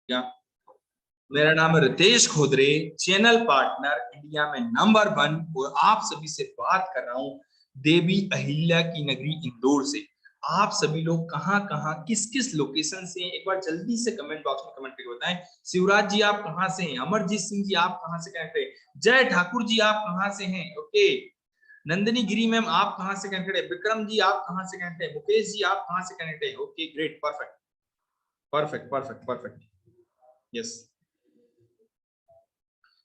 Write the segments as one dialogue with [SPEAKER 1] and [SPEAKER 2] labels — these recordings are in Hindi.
[SPEAKER 1] क्या मेरा नाम है रितेश खोदरे, चैनल पार्टनर इंडिया में नंबर 1, और आप सभी से बात कर रहा हूं देवी अहिल्या की नगरी इंदौर से। आप सभी लोग कहां कहां किस किस लोकेशन से हैं, एक बार जल्दी से कमेंट बॉक्स में कमेंट करके बताएं। शिवराज जी आप कहां से हैं? अमरजीत सिंह जी आप कहां से कनेक्ट है? जय ठाकुर जी आप कहां से हैं? ओके। नंदिनी गिरी मैम आप कहां से कनेक्टेड है? विक्रम जी आप कहां से कनेक्ट है? मुकेश जी आप कहां से कनेक्ट है? Okay great, perfect perfect perfect perfect, yes.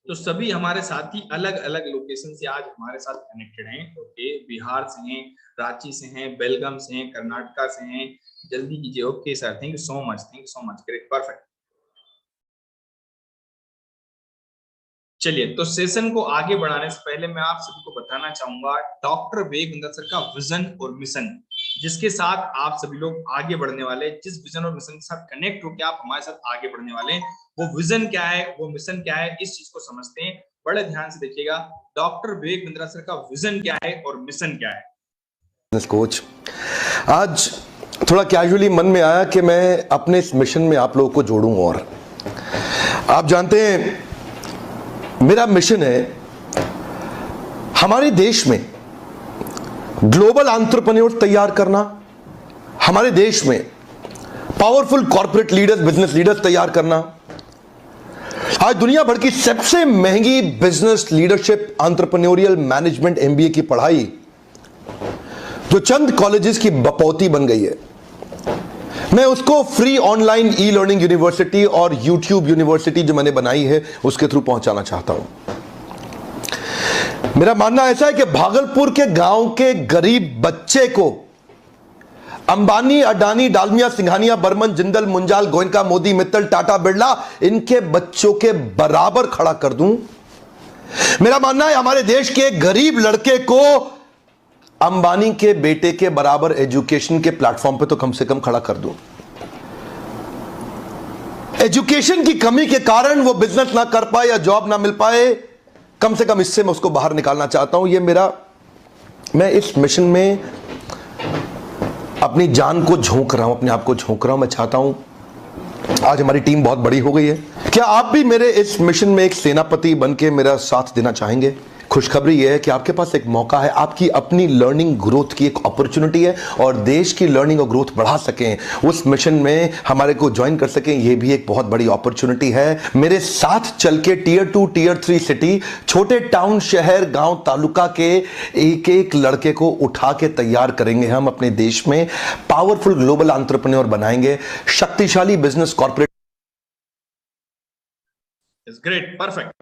[SPEAKER 1] तो सभी हमारे साथी अलग अलग लोकेशन से आज हमारे साथ कनेक्टेड हैं। ओके, बिहार से हैं, रांची से हैं, बेलगाम से हैं, कर्नाटका से हैं। जल्दी कीजिए। Okay sir, thank you so much, thank you so much, great, perfect. चलिए, तो सेशन को आगे बढ़ाने से पहले मैं आप सभी को बताना चाहूंगा डॉक्टर विवेक सर का विजन और मिशन, जिसके साथ आप सभी लोग आगे बढ़ने वाले हैं। जिस विजन और मिशन के साथ कनेक्ट होकर आप हमारे साथ आगे बढ़ने वाले हैं, वो विजन क्या है, वो मिशन क्या है, इस चीज को समझते हैं। बड़े ध्यान से देखिएगा, डॉक्टर विवेक बिंद्रा सर का विजन क्या है और मिशन क्या है।
[SPEAKER 2] कोच, आज थोड़ा कैजुअली मन में आया कि मैं अपने इस मिशन में आप लोगों को जोड़ूं। और आप जानते हैं मेरा मिशन है हमारे देश में ग्लोबल एंटरप्रेन्योर तैयार करना, हमारे देश में powerful corporate leaders, business leaders तैयार करना। आज दुनिया भर की सबसे महंगी business leadership entrepreneurial management MBA की पढ़ाई जो चंद कॉलेजेस की बपौती बन गई है, मैं उसको free online e learning university और यूट्यूब यूनिवर्सिटी जो मैंने बनाई है उसके थ्रू पहुंचाना चाहता हूं। मेरा मानना ऐसा है कि भागलपुर के गांव के गरीब बच्चे को अंबानी, अडानी, डालमिया, सिंघानिया, बर्मन, जिंदल, मुंजाल, गोयनका, मोदी, मित्तल, टाटा, बिरला, इनके बच्चों के बराबर खड़ा कर दूं। मेरा मानना है हमारे देश के गरीब लड़के को अंबानी के बेटे के बराबर एजुकेशन के प्लेटफॉर्म पे तो कम से कम खड़ा कर दूं। एजुकेशन की कमी के कारण वो बिजनेस ना कर पाए या जॉब ना मिल पाए, कम से कम इससे मैं उसको बाहर निकालना चाहता हूं। मैं इस मिशन में अपनी जान को झोंक रहा हूं, अपने आप को झोंक रहा हूं। मैं चाहता हूं, आज हमारी टीम बहुत बड़ी हो गई है, क्या आप भी मेरे इस मिशन में एक सेनापति बनके मेरा साथ देना चाहेंगे? खुशखबरी यह है कि आपके पास एक मौका है, आपकी अपनी लर्निंग ग्रोथ की एक अपॉर्चुनिटी है, और देश की लर्निंग और ग्रोथ बढ़ा सकें, उस मिशन में हमारे को ज्वाइन कर सकें, यह भी एक बहुत बड़ी अपॉर्चुनिटी है। मेरे साथ चल के टियर 2, टियर 3 सिटी, छोटे टाउन, शहर, गांव, तालुका के एक एक लड़के को उठा के तैयार करेंगे हम अपने देश में, पावरफुल ग्लोबल एंटरप्रेन्योर बनाएंगे, शक्तिशाली बिजनेस कॉर्पोरेट।
[SPEAKER 1] Great, perfect.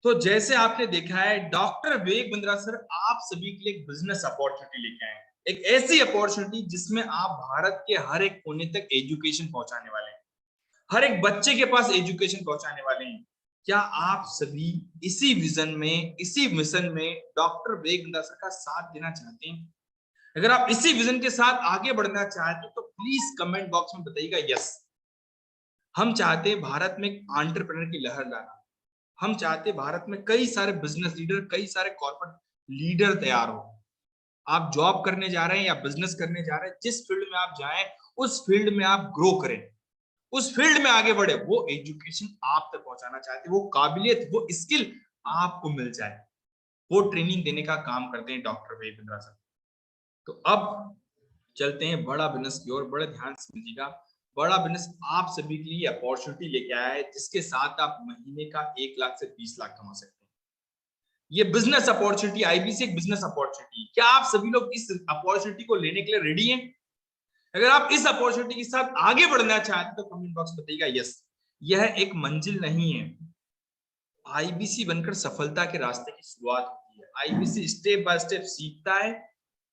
[SPEAKER 1] तो जैसे आपने देखा है, डॉक्टर विवेक बिंद्रा सर आप सभी के लिए एक बिजनेस अपॉर्चुनिटी लेके आए हैं, एक ऐसी अपॉर्चुनिटी जिसमें आप भारत के हर एक कोने तक एजुकेशन पहुंचाने वाले हैं, हर एक बच्चे के पास एजुकेशन पहुंचाने वाले हैं। क्या आप सभी इसी विजन में, इसी मिशन में डॉक्टर विवेक बिंद्रा सर का साथ देना चाहते हैं? अगर आप इसी विजन के साथ आगे बढ़ना चाहते हैं तो प्लीज कमेंट बॉक्स में बताइएगा यस। हम चाहते हैं भारत में एंटरप्रेन्योर की लहर लाना, हम चाहते हैं भारत में कई सारे बिजनेस लीडर, कई सारे कॉर्पोरेट लीडर तैयार हो। आप जॉब करने जा रहे हैं या बिजनेस करने जा रहे हैं, जिस फील्ड में आप जाएं उस फील्ड में आप ग्रो करें, उस फील्ड में आगे बढ़े, वो एजुकेशन आप तक पहुंचाना चाहते हैं, वो काबिलियत, वो स्किल आपको मिल जाए, वो ट्रेनिंग देने का काम करते हैं डॉक्टर विवेक बिंद्रा सर। तो अब चलते हैं बड़ा बिजनेस की ओर। बड़े ध्यान से समझिएगा, बड़ा बिजनेस आप सभी के लिए अपॉर्चुनिटी लेके आया है, जिसके साथ आप महीने का 1 लाख से 20 लाख कमा सकते हैं। ये बिजनेस अपॉर्चुनिटी, आईबीसी एक बिजनेस अपॉर्चुनिटी। क्या आप सभी लोग इस अपॉर्चुनिटी को लेने के लिए रेडी हैं? अगर आप इस अपॉर्चुनिटी के साथ आगे बढ़ना चाहते हैं तो कमेंट बॉक्स में बताइएगा यस। यह एक मंजिल नहीं है, आईबीसी बनकर सफलता के रास्ते की शुरुआत होती है। आईबीसी स्टेप बाय स्टेप सीखता है,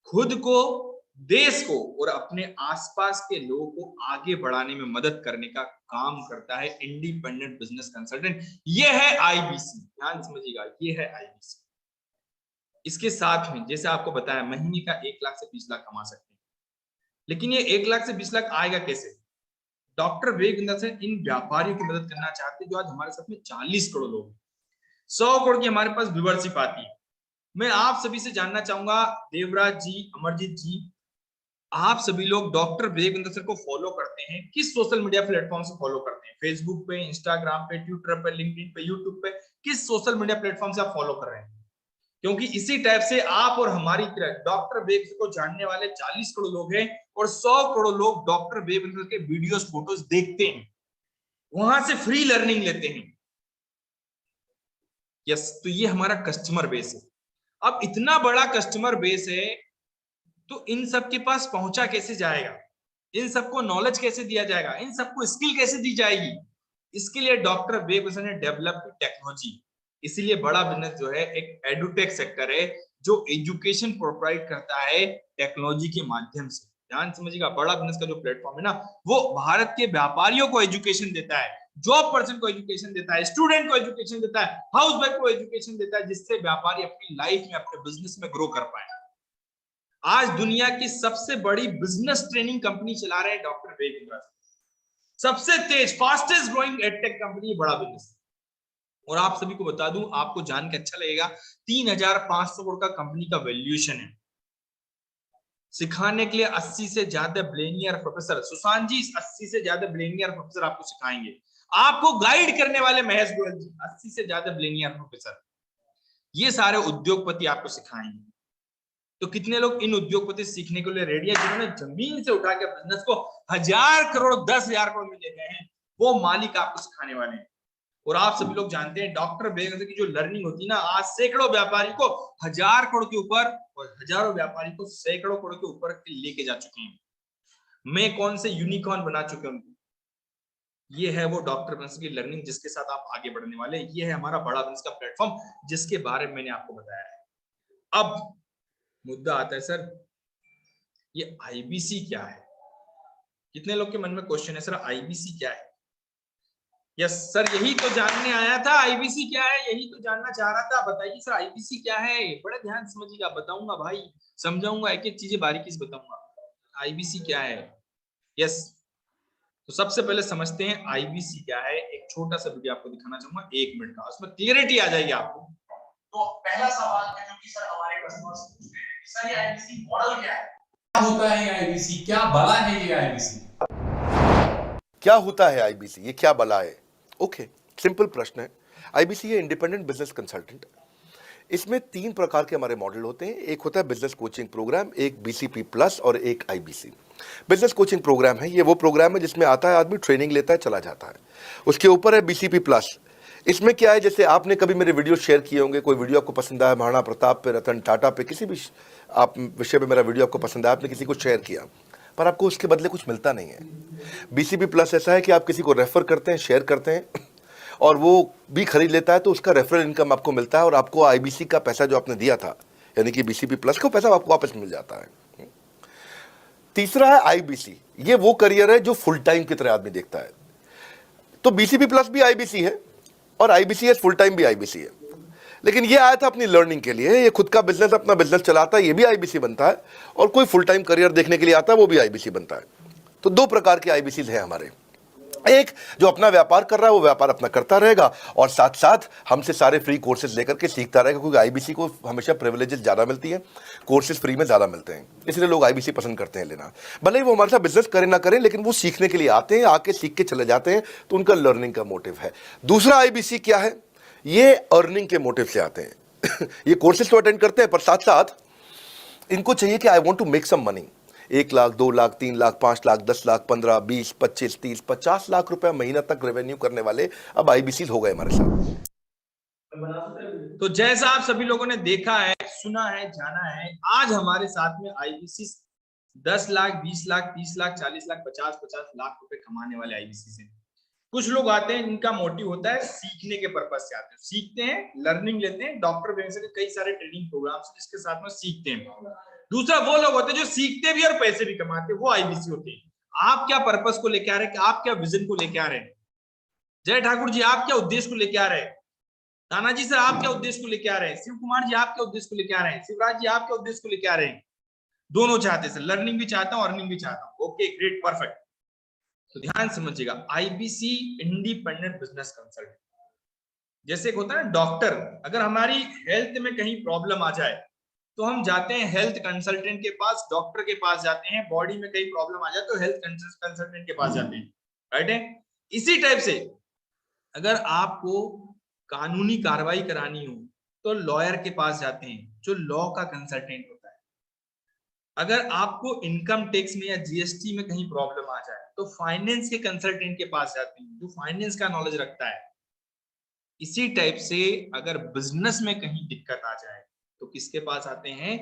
[SPEAKER 1] खुद को, देश को और अपने आसपास के लोगों को आगे बढ़ाने में मदद करने का काम करता है। इंडिपेंडेंट बिजनेस कंसल्टेंट, ये है आईबीसी। ध्यान समझिएगा, ये है आईबीसी। इसके साथ में जैसे आपको बताया, महीने का 1 लाख से 20 लाख कमा सकते हैं, लेकिन ये 1 लाख से 20 लाख आएगा कैसे? डॉक्टर विवेक बिंद्रा से इन व्यापारियों की मदद करना चाहते हैं जो आज हमारे साथ में 40 करोड़ लोग, 100 करोड़ की हमारे पास व्यूअरशिप आती है। मैं आप सभी से जानना चाहूंगा, देवराज जी, अमरजीत जी, आप सभी लोग डॉक्टर विवेक बिंद्रा सर को फॉलो करते हैं, किस सोशल मीडिया प्लेटफॉर्म से फॉलो करते हैं? फेसबुक पे, इंस्टाग्राम पे, ट्विटर पे, लिंक्डइन पे, यूट्यूब पे, किस सोशल मीडिया प्लेटफॉर्म से आप फॉलो कर रहे हैं? क्योंकि इसी टाइप से आप और हमारी तरह डॉक्टर विवेक को जानने वाले 40 करोड़ लोग हैं और 100 करोड़ लोग डॉक्टर विवेक बिंद्रा के वीडियोस, फोटोज देखते हैं, वहां से फ्री लर्निंग लेते हैं। यस, तो ये हमारा कस्टमर बेस है। अब इतना बड़ा कस्टमर बेस है तो इन सब के पास पहुंचा कैसे जाएगा? इन सबको नॉलेज कैसे दिया जाएगा? इन सबको स्किल कैसे दी जाएगी? इसके लिए डॉक्टर विवेक बिंद्रा ने डेवलप की टेक्नोलॉजी। इसीलिए बड़ा बिजनेस जो है एक एडुटेक सेक्टर है जो एजुकेशन प्रोवाइड करता है टेक्नोलॉजी के माध्यम से। ध्यान समझिएगा, बड़ा बिजनेस का जो प्लेटफॉर्म है ना, वो भारत के व्यापारियों को एजुकेशन देता है, जॉब पर्सन को एजुकेशन देता है, स्टूडेंट को एजुकेशन देता है, हाउस वाइफ को एजुकेशन देता है, जिससे व्यापारी अपनी लाइफ में, अपने बिजनेस में ग्रो कर पाए। आज दुनिया की सबसे बड़ी बिजनेस ट्रेनिंग कंपनी चला रहे हैं डॉक्टर विवेक बिंद्रा। सबसे तेज, फास्टेस्ट ग्रोइंग एडटेक कंपनी बड़ा बिजनेस। और आप सभी को बता दूं, आपको जान के अच्छा लगेगा, 3,500 करोड़ का कंपनी का वैल्यूएशन है। सिखाने के लिए 80 से ज्यादा ब्लेनियर प्रोफेसर, सुशांत जी 80 से ज्यादा ब्लेनियर प्रोफेसर आपको सिखाएंगे। आपको गाइड करने वाले महेश गोयल जी 80 से ज्यादा ब्लेनियर प्रोफेसर, ये सारे उद्योगपति आपको सिखाएंगे। तो कितने लोग इन उद्योगपति सीखने के लिए रेडी है, जिन्होंने जमीन से उठा के बिजनेस को 1,000 करोड़ 10,000 करोड़ में ले गए हैं, वो मालिक आपको सिखाने वाले हैं। और आप सभी लोग जानते हैं डॉक्टर विवेक की जो लर्निंग होती है ना, आज सैकड़ों व्यापारी को 1,000 करोड़ के ऊपर और हजारों व्यापारी को सैकड़ों करोड़ के ऊपर लेके जा चुके हैं। मैं कौन से यूनिकॉर्न बना चुके हैं उनको। ये है वो डॉक्टर बिजनेस की लर्निंग जिसके साथ आप आगे बढ़ने वाले हैं। ये है हमारा बड़ा बिजनेस का प्लेटफॉर्म जिसके बारे में मैंने आपको बताया है। अब मुद्दा आता है, सर ये आईबीसी क्या है? कितने लोग के मन में क्वेश्चन है, सर आईबीसी क्या है? यस सर, यही तो जानने आया था, आईबीसी क्या है, यही तो जानना चाह रहा था। बताइए सर आईबीसी क्या है? बड़े ध्यान समझिएगा, बताऊंगा भाई, समझाऊंगा, एक एक चीजें बारीकी से बताऊंगा। आईबीसी क्या है? यस, तो सबसे पहले समझते हैं आईबीसी क्या है। एक छोटा सा वीडियो आपको दिखाना चाहूंगा, 1 मिनट का, उसमें क्लियरिटी आ जाएगी आपको। तो पहला सवाल है जो कि सर हमारे कस्टमर्स पूछते हैं, सर ये आईबीसी मॉडल क्या है?
[SPEAKER 3] क्या होता है ये आईबीसी? क्या बला है ये आईबीसी?
[SPEAKER 2] क्या होता है आईबीसी? ये क्या बला है? ओके, सिंपल प्रश्न है। आईबीसी है इंडिपेंडेंट बिजनेस कंसल्टेंट। इसमें 3 प्रकार के हमारे मॉडल होते हैं। एक होता है बिजनेस कोचिंग प्रोग्राम, एक बीसीपी प्लस और एक आईबीसी। बिजनेस कोचिंग प्रोग्राम है, ये वो प्रोग्राम है जिसमें आता है आदमी, ट्रेनिंग लेता है, चला जाता है। उसके ऊपर है बीसीपी प्लस। इसमें क्या है, जैसे आपने कभी मेरे वीडियो शेयर किए होंगे, कोई वीडियो आपको पसंद आया, महाराणा प्रताप पे, रतन टाटा पे, किसी भी आप विषय पे मेरा वीडियो आपको पसंद आया, आपने किसी को शेयर किया, पर आपको उसके बदले कुछ मिलता नहीं है। बीसीपी प्लस ऐसा है कि आप किसी को रेफर करते हैं, शेयर करते हैं, और वो भी खरीद लेता है, तो उसका रेफरल इनकम आपको मिलता है और आपको आईबीसी का पैसा जो आपने दिया था, यानी कि बीसीपी प्लस का पैसा आपको वापस मिल जाता है। तीसरा है आईबीसी। ये वो करियर है जो फुल टाइम की तरह आदमी देखता है। तो बीसीपी प्लस भी आईबीसी है और आईबीसी फुल टाइम भी आईबीसी है। लेकिन ये आया था अपनी लर्निंग के लिए, ये खुद का बिजनेस, अपना बिजनेस चलाता है, ये भी आईबीसी बनता है, और कोई फुल टाइम करियर देखने के लिए आता है, वो भी आईबीसी बनता है। तो 2 प्रकार के आईबीसी हैं हमारे। एक जो अपना व्यापार कर रहा है वो व्यापार अपना करता रहेगा और साथ साथ हमसे सारे फ्री कोर्सेज लेकर के सीखता रहेगा, क्योंकि आईबीसी को हमेशा प्रिविलेजेस ज़्यादा मिलती है, कोर्सेज फ्री में ज़्यादा मिलते हैं, इसलिए लोग आईबीसी पसंद करते हैं लेना। भले ही वो हमारे साथ बिजनेस करें ना करें, लेकिन वो सीखने के लिए आते हैं, आके सीख के चले जाते हैं, तो उनका लर्निंग का मोटिव है। दूसरा आईबीसी क्या है, ये अर्निंग के मोटिव से आते हैं। ये कोर्सेज तो अटेंड करते हैं, पर साथ साथ इनको चाहिए कि I want to make some money. 1 lakh, 2 lakh, 3 lakh, 5 lakh, 10 lakh, 15, 20, 25, 30, 50 lakh रुपए महीना तक रेवेन्यू करने वाले अब आईबीसी हो गए हमारे साथ।
[SPEAKER 1] तो जैसा आप सभी लोगों ने देखा है, सुना है, जाना है, आज हमारे साथ में आईबीसी 10 लाख, 20 लाख, 30 लाख, 40 लाख, 50 लाख रुपए कमाने वाले आईबीसी से। कुछ लोग आते हैं जिनका मोटिव होता है सीखने के पर्पज से आते हैं, सीखते हैं, लर्निंग लेते हैं। डॉक्टर विवेक के कई सारे ट्रेनिंग प्रोग्राम्स जिसके साथ में सीखते हैं। दूसरा वो लोग होते हैं जो सीखते भी और पैसे भी कमाते हैं, वो आईबीसी होते हैं। आप क्या पर्पस को लेके आ रहे हैं, आप क्या विजन को लेके आ रहे हैं? जय ठाकुर जी, आप क्या उद्देश्य को लेके आ रहे हैं? तानाजी सर, आप क्या उद्देश्य को लेके आ रहे हैं? शिव कुमार जी, आप क्या उद्देश्य को लेके आ रहे हैं? शिवराज जी, आप क्या उद्देश्य को लेके आ रहे हैं? दोनों चाहते हैं सर, लर्निंग भी चाहता हूं, अर्निंग भी चाहता हूं। Okay, great, perfect. तो ध्यान समझिएगा, आईबीसी इंडिपेंडेंट बिजनेस कंसल्टेंट। जैसे एक होता है ना डॉक्टर, अगर हमारी हेल्थ में कहीं प्रॉब्लम आ जाए तो हम जाते हैं हेल्थ कंसल्टेंट के पास, डॉक्टर के पास जाते हैं, बॉडी में कहीं प्रॉब्लम आ जाए तो हेल्थ कंसल्टेंट के पास जाते हैं, राइट है। इसी टाइप से अगर आपको कानूनी कार्रवाई करानी हो तो लॉयर के पास जाते हैं जो लॉ का कंसल्टेंट होता है। अगर आपको इनकम टैक्स में या जीएसटी में कहीं प्रॉब्लम आ जाए तो फाइनेंस के कंसल्टेंट के पास जाते हैं जो फाइनेंस का नॉलेज रखता है। इसी टाइप से अगर बिजनेस में कहीं दिक्कत आ जाए तो किसके पास आते हैं?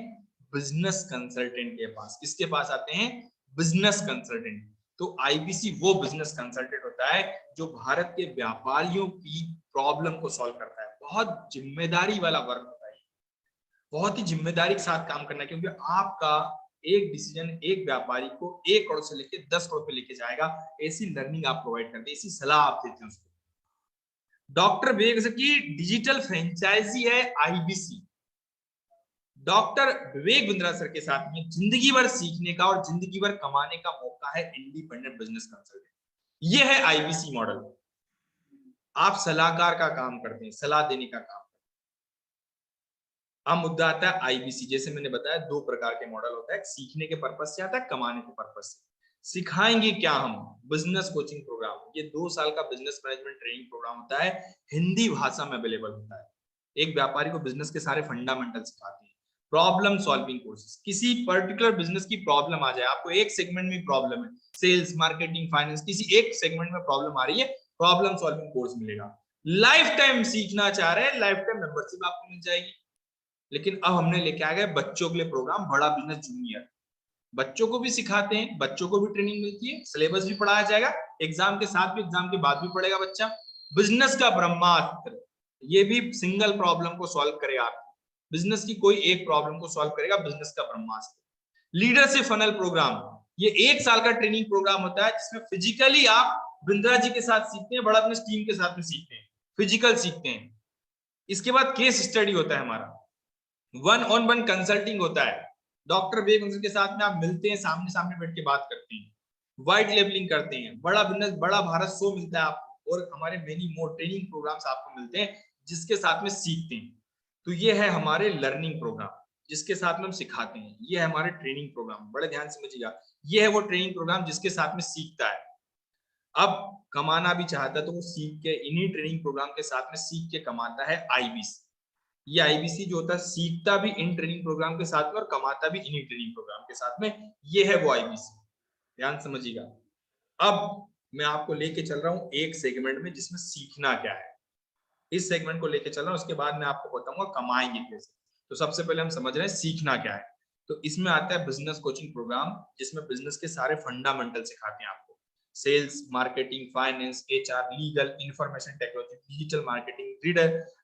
[SPEAKER 1] बिजनेस कंसल्टेंट के पास। किसके पास आते हैं? Business consultant. तो आईबीसी वो बिजनेस कंसल्टेंट होता है जो भारत के व्यापारियों की प्रॉब्लम को सॉल्व करता है। बहुत जिम्मेदारी वाला वर्क होता है, बहुत ही जिम्मेदारी के साथ काम करना है, क्योंकि आपका एक डिसीजन एक व्यापारी को 1 करोड़ से लेकर 10 करोड़ पे लेके जाएगा। ऐसी लर्निंग आप प्रोवाइड करते हैं, ऐसी सलाह आप देते हैं उसको। डॉक्टर विवेक की डिजिटल फ्रेंचाइजी है IBC. Doctor Vivek Bindra sir के साथ में जिंदगी भर सीखने का और जिंदगी भर कमाने का मौका है इंडिपेंडेंट बिजनेस कंसल्टेंट। ये है आईबीसी मॉडल। आप सलाहकार का काम करते हैं, सलाह देने का काम। अब मुद्दा आता है आईबीसी। जैसे मैंने बताया 2 प्रकार के मॉडल होता है, सीखने के पर्पज से आता है, कमाने के पर्पज से। सिखाएंगे क्या हम? Business coaching programme. ये 2 साल का बिजनेस मैनेजमेंट ट्रेनिंग प्रोग्राम होता है, हिंदी भाषा में अवेलेबल होता है। एक व्यापारी को बिजनेस के सारे फंडामेंटल सिखाते हैं। प्रॉब्लम सॉल्विंग कोर्सेस, किसी पर्टिकुलर बिजनेस की प्रॉब्लम आ जाए, आपको एक सेगमेंट में प्रॉब्लम है, सेल्स, मार्केटिंग, फाइनेंस, किसी एक सेगमेंट में प्रॉब्लम आ रही है, प्रॉब्लम सॉल्विंग कोर्स मिलेगा। लाइफ टाइम सीखना चाह रहे हैं, लाइफ टाइम मेंबरशिप आपको मिल जाएगी। लेकिन अब हमने लेके आ गए बच्चों के लिए प्रोग्राम, बड़ा बिजनेस जूनियर। बच्चों को भी सिखाते हैं, बच्चों को भी ट्रेनिंग मिलती है, सिलेबस भी पढ़ाया जाएगा, एग्जाम के साथ भी, एग्जाम के बाद भी पढ़ेगा बच्चा। बिजनेस का ब्रह्मास्त्र, ये भी सिंगल प्रॉब्लम को सॉल्व करेगा। बिजनेस की कोई एक प्रॉब्लम को सॉल्व करेगा, बिजनेस का ब्रह्मास्त्र। लीडरशिप फनल प्रोग्राम, ये 1 साल का ट्रेनिंग प्रोग्राम होता है जिसमें फिजिकली आप बिंद्रा जी के साथ सीखते हैं, बड़ा बिजनेस टीम के साथ में सीखते हैं, फिजिकल सीखते हैं। इसके बाद केस स्टडी होता है हमारा, 1-on-1 कंसल्टिंग होता है। डॉक्टर विवेक के साथ में आप मिलते हैं, सामने सामने बैठ के बात करते हैं, वाइट लेबलिंग करते हैं, बड़ा बिजनेस, बड़ा भारत शो मिलता है आपको, और हमारे मेनी मोर ट्रेनिंग प्रोग्राम्स आपको मिलते हैं जिसके साथ में सीखते हैं। तो ये है हमारे लर्निंग प्रोग्राम जिसके साथ में हम सिखाते हैं। ये है हमारे ट्रेनिंग प्रोग्राम, बड़े ध्यान से समझिएगा। ये है वो ट्रेनिंग प्रोग्राम जिसके साथ में सीखता है। अब कमाना भी चाहता है तो वो सीख के, इन्हीं ट्रेनिंग प्रोग्राम के साथ में सीख के कमाता है आईबीसी। ये आईबीसी जो होता है सीखता भी इन ट्रेनिंग प्रोग्राम के साथ में और कमाता भी इन्हीं ट्रेनिंग प्रोग्राम के साथ में। ये है वो आईबीसी, ध्यान समझिएगा। अब मैं आपको लेके चल रहा हूं एक सेगमेंट में जिसमें सीखना क्या है। इस सेगमेंट को लेके चल रहा हूं, उसके बाद मैं आपको बताऊंगा कमाएंगे कैसे। तो सबसे पहले हम समझ रहे हैं सीखना क्या है। तो इसमें आता है बिजनेस कोचिंग प्रोग्राम, जिसमें बिजनेस के सारे फंडामेंटल सिखाते हैं आपको। Sales, marketing, finance, HR, legal, information technology, digital marketing,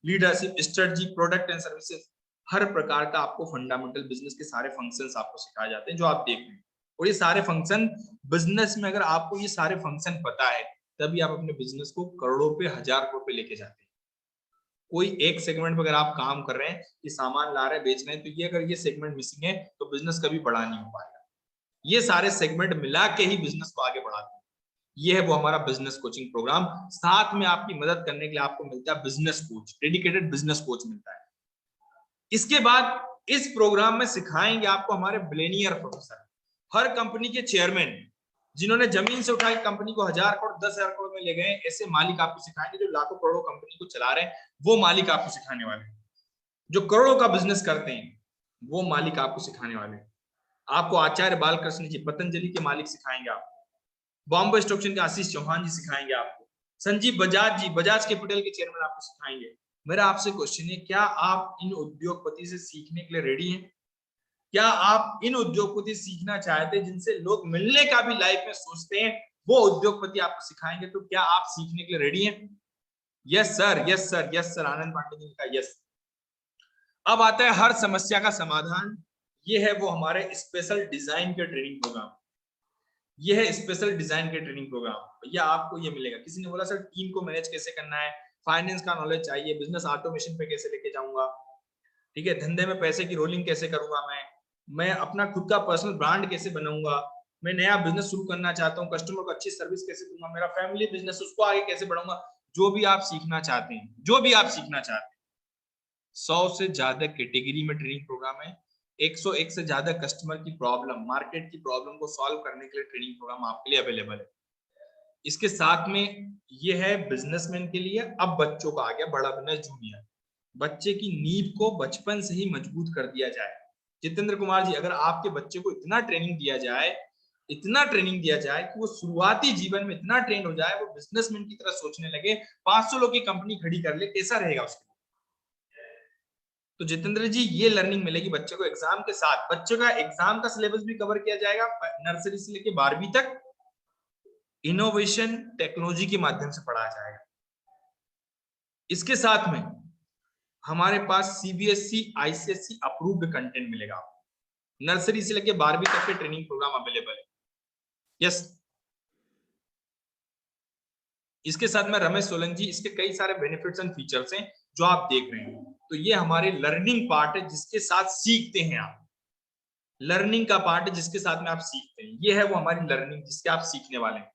[SPEAKER 1] leadership, strategy, product and services, हर प्रकार का आपको फंडामेंटल बिजनेस के सारे फंक्शंस आपको सिखाए जाते हैं जो आप देख रहे हैं। और ये सारे फंक्शन बिजनेस में, अगर आपको ये सारे फंक्शन पता है तभी आप अपने बिजनेस को करोड़ों पे, 1000 करोड़ पे लेके जाते हैं। कोई एक सेगमेंट में अगर आप काम कर रहे हैं कि सामान ला रहे हैं, बेच रहे हैं, तो ये अगर ये सेगमेंट मिसिंग है तो बिजनेस कभी बड़ा नहीं हो पाएगा। ये सारे सेगमेंट मिला के ही बिजनेस को आगे बढ़ाते हैं। ये है वो हमारा बिजनेस कोचिंग प्रोग्राम। साथ में आपकी मदद करने के लिए आपको मिलता है business coach, dedicated business coach मिलता है। इसके बाद इस प्रोग्राम में सिखाएंगे आपको हमारे बिलियनियर प्रोफेसर, हर कंपनी के चेयरमैन, जिन्होंने जमीन से उठा के कंपनी को 1000 करोड़ 10,000 करोड़ में ले गए, ऐसे मालिक आपको सिखाएंगे। जो लाखों करोड़ों कंपनी को चला रहे हैं वो मालिक आपको सिखाने वाले हैं। जो करोड़ों का बिजनेस करते हैं वो मालिक आपको सिखाने वाले हैं। आपको आचार्य बालकृष्ण जी, पतंजलि के मालिक सिखाएंगे आपको। बॉम्बे स्टॉक एक्सचेंज के आशीष चौहान जी सिखाएंगे आपको। संजीव बजाज जी, बजाज कैपिटल के चेयरमैन आपको सिखाएंगे। मेरा आपसे क्वेश्चन है, क्या आप इन उद्योगपति से सीखने के लिए रेडी हैं? क्या आप इन उद्योगपति सीखना चाहते हैं जिनसे लोग मिलने का भी लाइफ में सोचते हैं, वो उद्योगपति आपको सिखाएंगे? तो क्या आप सीखने के लिए रेडी हैं? Yes sir, yes sir, yes sir. Anand Pandey ji का यस। अब आता है हर समस्या का समाधान। ये है वो हमारे स्पेशल डिजाइन के ट्रेनिंग प्रोग्राम। ये है स्पेशल डिजाइन के ट्रेनिंग प्रोग्राम। भैया आपको ये मिलेगा। किसी ने बोला सर टीम को मैनेज कैसे करना है, फाइनेंस का नॉलेज चाहिए, बिजनेस ऑटोमेशन पे कैसे लेके जाऊंगा, ठीक है, धंधे में पैसे की रोलिंग कैसे करूंगा, मैं अपना खुद का पर्सनल ब्रांड कैसे बनाऊंगा, मैं नया बिजनेस शुरू करना चाहता हूँ, कस्टमर को अच्छी सर्विस कैसे दूंगा, मेरा फैमिली बिजनेस उसको आगे कैसे बढ़ाऊंगा। जो भी आप सीखना चाहते हैं, जो भी आप सीखना चाहते हैं, 100 से ज्यादा कैटेगरी में ट्रेनिंग प्रोग्राम है। 101 से ज्यादा कस्टमर की प्रॉब्लम, मार्केट की प्रॉब्लम को सॉल्व करने के लिए ट्रेनिंग प्रोग्राम आपके लिए अवेलेबल है। इसके साथ में ये है बिजनेसमैन के लिए। अब बच्चों का आ गया बड़ा बिजनेस जूनियर। बच्चे की नींव को बचपन से ही मजबूत कर दिया जाए। जितेंद्र कुमार जी, अगर आपके बच्चे को इतना ट्रेनिंग दिया जाए कि वो शुरुआती जीवन में इतना ट्रेन हो जाए, वो बिजनेसमैन की तरह सोचने लगे, 500 लोग की कंपनी खड़ी कर ले, कैसा रहेगा उसके? तो जितेंद्र जी, ये लर्निंग मिलेगी बच्चे को एग्जाम के साथ। बच्चे का एग्जाम का सिलेबस भी कवर किया जाएगा नर्सरी से लेके 12वीं तक। इनोवेशन टेक्नोलॉजी के माध्यम से पढ़ाया जाएगा। इसके साथ में हमारे पास सीबीएसई आईसीएसई अप्रूव्ड कंटेंट मिलेगा। नर्सरी से लेके 12वीं तक के ट्रेनिंग प्रोग्राम अवेलेबल है। यस, इसके साथ में रमेश सोलंकी, इसके कई सारे बेनिफिट्स एंड फीचर्स हैं जो आप देख रहे हैं। तो ये हमारे लर्निंग पार्ट है जिसके साथ सीखते हैं आप। लर्निंग का पार्ट है जिसके साथ में आप सीखते हैं। ये है वो हमारी लर्निंग जिसके आप सीखने वाले हैं।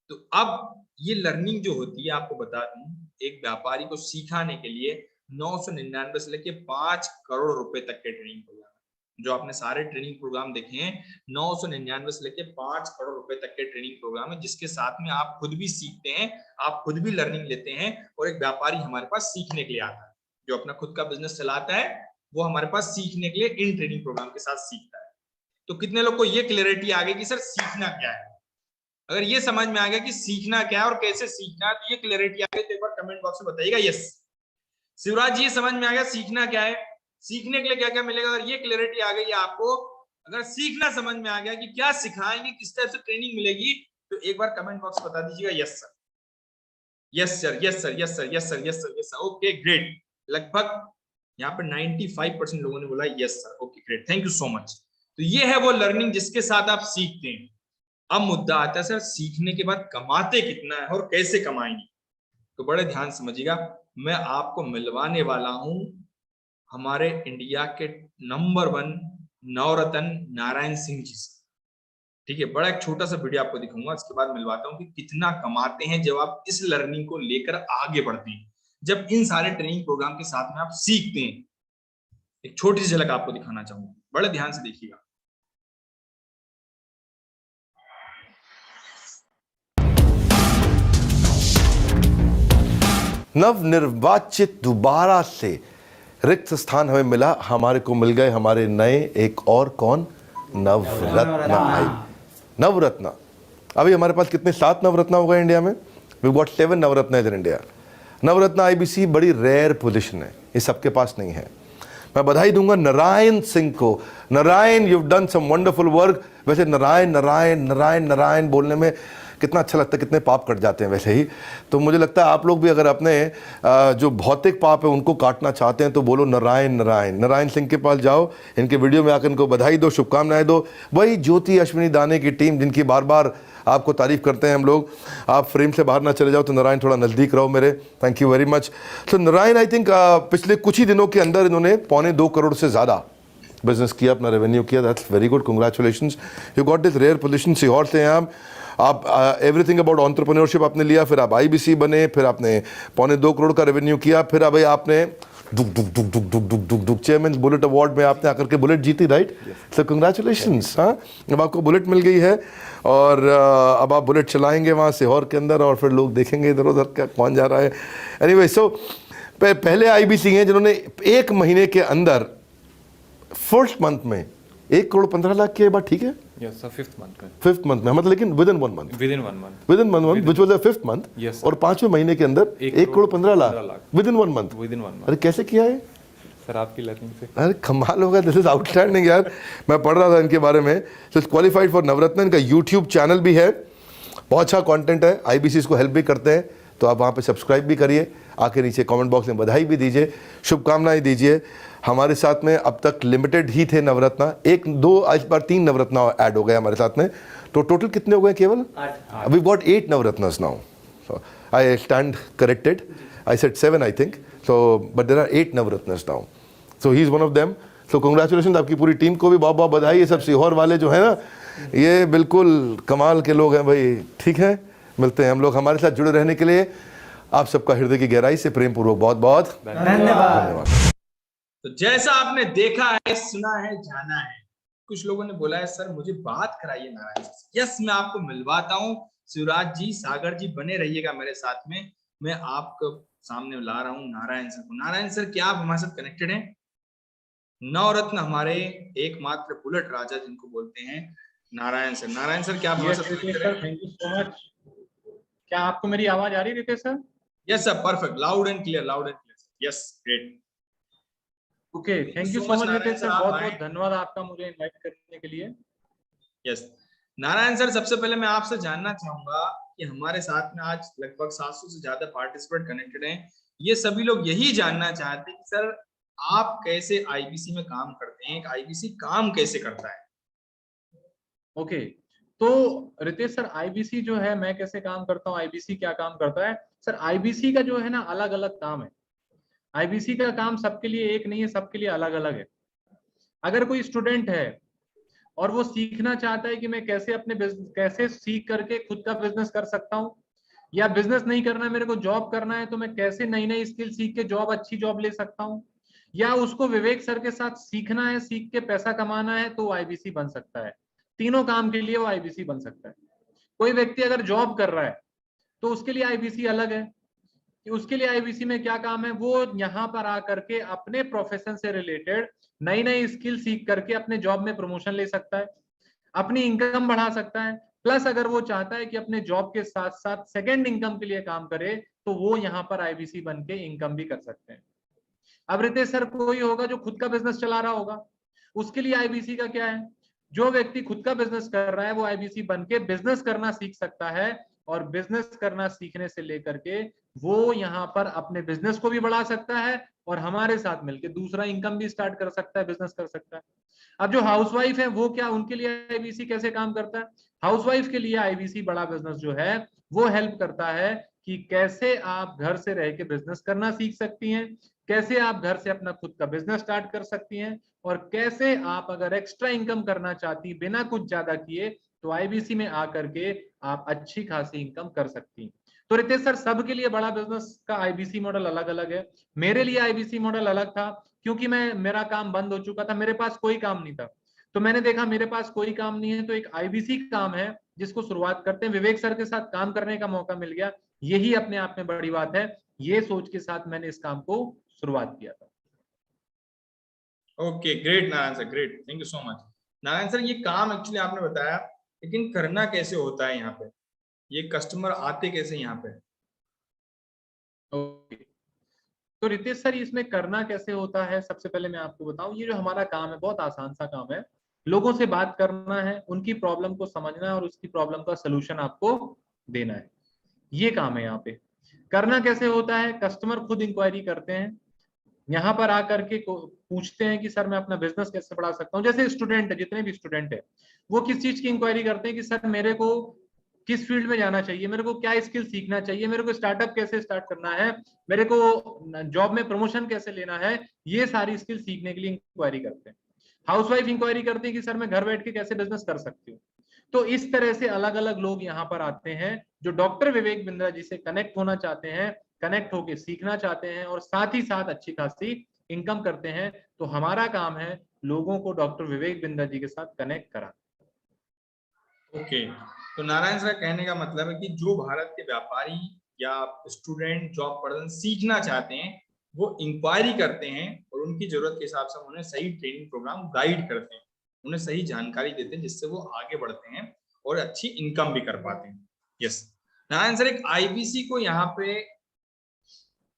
[SPEAKER 1] तो अब ये लर्निंग जो होती है, आपको बता दूं, एक व्यापारी को सिखाने के लिए 999 से लेके 5 करोड़ रुपए तक के ट्रेनिंग प्रोग्राम, जो आपने सारे ट्रेनिंग प्रोग्राम देखे हैं, 999 से लेके 5 करोड़ रुपए तक के ट्रेनिंग प्रोग्राम है, जिसके साथ में आप खुद भी सीखते हैं, आप खुद भी लर्निंग लेते हैं। और एक व्यापारी हमारे पास सीखने के लिए आता है, जो अपना खुद का बिजनेस चलाता है, वो हमारे पास सीखने के लिए इन ट्रेनिंग प्रोग्राम के साथ सीखता है। तो कितने लोग को ये क्लैरिटी आ गई कि सर सीखना क्या है? अगर ये समझ में आ गया कि सीखना क्या है और कैसे सीखना है, तो ये क्लैरिटी आ गई तो एक बार कमेंट बॉक्स में बताइएगा यस। शिवराज जी, ये समझ में आ गया सीखना क्या है, सीखने के लिए क्या क्या मिलेगा? अगर ये क्लैरिटी आ गई है आपको, अगर सीखना समझ में आ गया कि क्या सिखाएंगे, किस टाइप से ट्रेनिंग मिलेगी, तो एक बार कमेंट बॉक्स में बता दीजिएगा yes sir, yes sir, yes sir, yes sir, yes sir, yes sir, yes sir. Okay great, लगभग यहाँ पे 95% लोगों ने बोला yes sir. Okay great, thank you so much. तो ये है वो लर्निंग जिसके साथ आप सीखते हैं। अब मुद्दा आता है सर, सीखने के बाद कमाते कितना है और कैसे कमाएंगे? तो बड़े ध्यान समझिएगा, मैं आपको मिलवाने वाला हूं हमारे इंडिया के नंबर 1 नवरत्न नारायण सिंह जी से। ठीक है, बड़ा एक छोटा सा वीडियो आपको दिखाऊंगा, इसके बाद मिलवाता हूं कि कितना कमाते हैं जब आप इस लर्निंग को लेकर आगे बढ़ते हैं, जब इन सारे ट्रेनिंग प्रोग्राम के साथ में आप सीखते हैं। एक छोटी सी झलक आपको दिखाना चाहूंगा, बड़े ध्यान से देखिएगा।
[SPEAKER 2] नवनिर्वाचित दोबारा से रिक्त स्थान हमें मिला, हमारे को मिल गए हमारे नए एक और कौन, नवरत्न भाई, नवरत्न। अभी हमारे पास कितने, 7 नवरत्न हो गए इंडिया में। We got 7 Navratna in India. Navratna IBC बड़ी रेयर पोजीशन है, ये सबके पास नहीं है। मैं बधाई दूंगा नारायण सिंह को। Narayan, you have done some wonderful work. वैसे नारायण नारायण नारायण नारायण बोलने में कितना अच्छा लगता है, कितने पाप कट जाते हैं वैसे ही। तो मुझे लगता है आप लोग भी अगर अपने जो भौतिक पाप है उनको काटना चाहते हैं तो बोलो नारायण नारायण। नारायण सिंह के पास जाओ, इनके वीडियो में आकर इनको बधाई दो, शुभकामनाएं दो। वही ज्योति अश्विनी दाने की टीम जिनकी बार बार आपको तारीफ करते हैं हम लोग। आप फ्रेम से बाहर ना चले जाओ तो नारायण थोड़ा नज़दीक रहो मेरे, थैंक यू वेरी मच। तो नारायण आई थिंक पिछले कुछ ही दिनों के अंदर इन्होंने 2.25 करोड़ से ज़्यादा बिजनेस किया, अपना रेवेन्यू किया। That's very good, congratulations, you got this rare position. Sehore से हैं आप एवरीथिंग अबाउट एंटरप्रेन्योरशिप आपने लिया, फिर आप आईबीसी बने, फिर आपने 2.25 करोड़ का रेवेन्यू किया, फिर अब आपने दुग चेयरमैन बुलेट अवार्ड में आपने आकर के बुलेट जीती, राइट? सो कंग्रेचुलेशंस। हाँ, अब आपको बुलेट मिल गई है और अब आप बुलेट चलाएंगे वहाँ सीहोर के अंदर और फिर लोग देखेंगे इधर उधर क्या कौन जा रहा है। एनीवे, सो पहले आईबीसी हैं जिन्होंने 1 महीने के अंदर फर्स्ट मंथ में 1 करोड़ 15 लाख की बात, ठीक है?
[SPEAKER 3] Yes, sir, fifth month में, मतलब लेकिन within one month, which was the 5th month, yes,
[SPEAKER 2] और 5वें महीने के अंदर 1 crore 15 lakh within one month। अरे कैसे किया है
[SPEAKER 3] सर आपकी लर्निंग से?
[SPEAKER 2] अरे कमाल होगा, दिस इज आउटस्टैंडिंग यार। मैं पढ़ रहा था इनके बारे में, तो क्वालिफाइड फॉर नवरत्न। इनका यूट्यूब चैनल भी है, बहुत अच्छा कंटेंट है, आईबीसी इसको हेल्प भी करते हैं, तो आप वहाँ पे सब्सक्राइब भी करिए, आके नीचे कमेंट बॉक्स में बधाई भी दीजिए, शुभकामनाएं दीजिए। हमारे साथ में अब तक लिमिटेड ही थे नवरत्ना, 1 2 इस बार 3 नवरत्ना ऐड हो गए हमारे साथ में, तो टोटल कितने हो गए? केवल 8। We got 8 Navratnas now. So I stand corrected, I said 7 I think, so but there are 8 Navratnas now, so he is one of them. So congratulation, आपकी पूरी टीम को भी बहुत बहुत बधाई। ये सब सीहोर वाले जो है ना, ये बिल्कुल कमाल के लोग हैं भाई। ठीक है, मिलते हैं हम लोग। हमारे साथ जुड़े रहने के लिए आप सबका हृदय की गहराई से प्रेम पूर्वक बहुत बहुत धन्यवाद।
[SPEAKER 1] तो जैसा आपने देखा है, सुना है, जाना है, कुछ लोगों ने बोला है सर मुझे बात कराइए नारायण सर से। यस, मैं आपको मिलवाता हूँ। शिवराज जी, सागर जी, बने रहिएगा मेरे साथ में। मैं आपको सामने ला रहा हूँ नारायण सर को। नारायण सर, क्या आप हमारे साथ कनेक्टेड हैं? नवरत्न, हमारे एकमात्र बुलेट राजा जिनको बोलते हैं, नारायण सर। नारायण सर, क्या आप हमारे
[SPEAKER 4] यस
[SPEAKER 1] साथ
[SPEAKER 4] रितेश
[SPEAKER 1] कनेक्टेड
[SPEAKER 4] सर,
[SPEAKER 1] हैं?
[SPEAKER 4] Thank you so much. क्या आपको मेरी आवाज आ रही है Ritesh sir?
[SPEAKER 1] Yes sir, perfect, loud and clear, loud and clear. Yes, great.
[SPEAKER 4] Okay, thank you
[SPEAKER 1] so
[SPEAKER 4] so
[SPEAKER 1] much
[SPEAKER 4] much
[SPEAKER 1] Narayan
[SPEAKER 4] Ritesh
[SPEAKER 1] sir,
[SPEAKER 4] sir,
[SPEAKER 1] आप
[SPEAKER 4] बहुत
[SPEAKER 1] आए।
[SPEAKER 4] बहुत धन्यवाद आपका मुझे इनवाइट करने के लिए।
[SPEAKER 1] यस नारायण सर, सबसे पहले मैं आपसे जानना चाहूंगा कि हमारे साथ में आज लगभग 700 से ज्यादा पार्टिसिपेंट कनेक्टेड हैं। ये सभी लोग यही जानना चाहते हैं कि सर आप कैसे आईबीसी में काम करते हैं, आईबीसी काम कैसे करता है?
[SPEAKER 4] ओके, तो रितेश सर, आईबीसी जो है, मैं कैसे काम करता हूँ, आईबीसी क्या काम करता है? सर आईबीसी का जो है ना, अलग अलग काम है। आईबीसी का काम सबके लिए एक नहीं है, सबके लिए अलग अलग है। अगर कोई स्टूडेंट है और वो सीखना चाहता है कि मैं कैसे अपने कैसे सीख करके खुद का बिजनेस कर सकता हूँ, या बिजनेस नहीं करना है, मेरे को जॉब करना है, तो मैं कैसे नई नई स्किल सीख के जॉब, अच्छी जॉब ले सकता हूँ, या उसको विवेक सर के साथ सीखना है, सीख के पैसा कमाना है, तो वो आईबीसी बन सकता है। तीनों काम के लिए वो आईबीसी बन सकता है। कोई व्यक्ति अगर जॉब कर रहा है तो उसके लिए आईबीसी अलग है कि उसके लिए आईबीसी में क्या काम है, वो यहाँ पर आकर के अपने प्रोफेशन से रिलेटेड नई नई स्किल सीख करके अपने जॉब में प्रमोशन ले सकता है, अपनी इनकम बढ़ा सकता है। प्लस अगर वो चाहता है कि अपने जॉब के साथ साथ सेकेंड इनकम के लिए काम करे, तो वो यहाँ पर आईबीसी बन के इनकम भी कर सकते हैं। अब रितेश सर, कोई होगा जो खुद का बिजनेस चला रहा होगा, उसके लिए आईबीसी का क्या है? जो व्यक्ति खुद का बिजनेस कर रहा है वो आईबीसी बन के बिजनेस करना सीख सकता है, और बिजनेस करना सीखने से लेकर के वो यहाँ पर अपने बिजनेस को भी बढ़ा सकता है, और हमारे साथ मिलकर दूसरा इनकम भी स्टार्ट कर सकता है, बिजनेस कर सकता है। अब जो हाउसवाइफ है, वो क्या, उनके लिए आईबीसी कैसे काम करता है? हाउसवाइफ के लिए आईबीसी बड़ा बिजनेस जो है वो हेल्प करता है कि कैसे आप घर से रह के बिजनेस करना सीख सकती हैं, कैसे आप घर से अपना खुद का बिजनेस स्टार्ट कर सकती हैं, और कैसे आप अगर एक्स्ट्रा इनकम करना चाहती बिना कुछ ज्यादा किए, तो आईबीसी में आकर के आप अच्छी खासी इनकम कर सकती हैं। तो रितेश सर, सबके लिए बड़ा बिजनेस का आईबीसी मॉडल अलग अलग है। मेरे लिए आईबीसी मॉडल अलग था, क्योंकि मेरा काम बंद हो चुका था, मेरे पास कोई काम नहीं था। तो मैंने देखा मेरे पास कोई काम नहीं है, तो एक आईबीसी काम है जिसको शुरुआत करते हैं। विवेक सर के साथ काम करने का मौका मिल गया, यही अपने आप में बड़ी बात है। ये सोच के साथ मैंने इस काम को शुरुआत किया था।
[SPEAKER 1] Okay, great Narayan sir, great, thank you so much. Narayan sir, ये काम एक्चुअली आपने बताया, लेकिन करना कैसे होता है यहाँ पे? ये कस्टमर आते कैसे यहाँ पे?
[SPEAKER 4] ओके, तो रितेश सर, इसमें करना कैसे होता है, सबसे पहले मैं आपको बताऊं, ये जो हमारा काम है बहुत आसान सा काम है। लोगों से बात करना है, उनकी प्रॉब्लम को समझना है, और उसकी प्रॉब्लम का सलूशन आपको देना है, ये काम है यहाँ पे। करना कैसे होता है? कस्टमर खुद इंक्वायरी करते हैं, यहाँ पर आकर के पूछते हैं कि सर मैं अपना बिजनेस कैसे बढ़ा सकता हूँ। जैसे स्टूडेंट है, जितने भी स्टूडेंट है, वो किस चीज की इंक्वायरी करते हैं कि सर मेरे को किस फील्ड में जाना चाहिए, मेरे को क्या स्किल सीखना चाहिए, मेरे को स्टार्टअप कैसे स्टार्ट करना है, मेरे को जॉब में प्रमोशन कैसे लेना है, ये सारी स्किल सीखने के लिए इंक्वायरी करते हैं। हाउसवाइफ इंक्वायरी करती है कि सर मैं घर बैठ के कैसे बिजनेस कर सकती हूँ। तो इस तरह से अलग अलग लोग यहाँ पर आते हैं जो डॉक्टर विवेक बिंद्रा जी से कनेक्ट होना चाहते हैं, कनेक्ट होके सीखना चाहते हैं, और साथ ही साथ अच्छी खासी इनकम करते हैं। तो हमारा काम है लोगों को डॉक्टर विवेक बिंद्रा जी के साथ कनेक्ट कराना।
[SPEAKER 1] ओके, तो नारायण सर कहने का मतलब है कि जो भारत के व्यापारी या स्टूडेंट जॉब पर्सन सीखना चाहते हैं, वो इंक्वायरी करते हैं और उनकी जरूरत के हिसाब से उन्हें सही ट्रेनिंग प्रोग्राम गाइड करते हैं, उन्हें सही जानकारी देते हैं, जिससे वो आगे बढ़ते हैं और अच्छी इनकम भी कर पाते हैं। यस नारायण सर, एक आईबीसी को यहाँ पे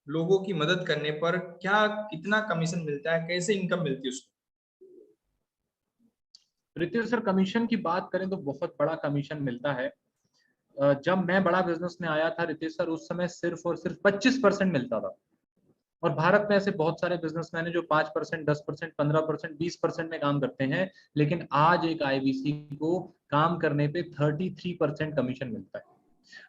[SPEAKER 1] लोगों की मदद करने पर क्या, कितना कमीशन मिलता है, कैसे इनकम मिलती है उसको?
[SPEAKER 4] रितेश सर, कमीशन की बात करें तो बहुत बड़ा कमीशन मिलता है। जब मैं बड़ा बिजनेस में आया था रितेश सर, उस समय सिर्फ और सिर्फ 25% मिलता था। और भारत में ऐसे बहुत सारे बिजनेसमैन हैं जो 5%, 10%, 15%, 20% में काम करते हैं, लेकिन आज एक आईबीसी को काम करने पे 33% कमीशन मिलता है।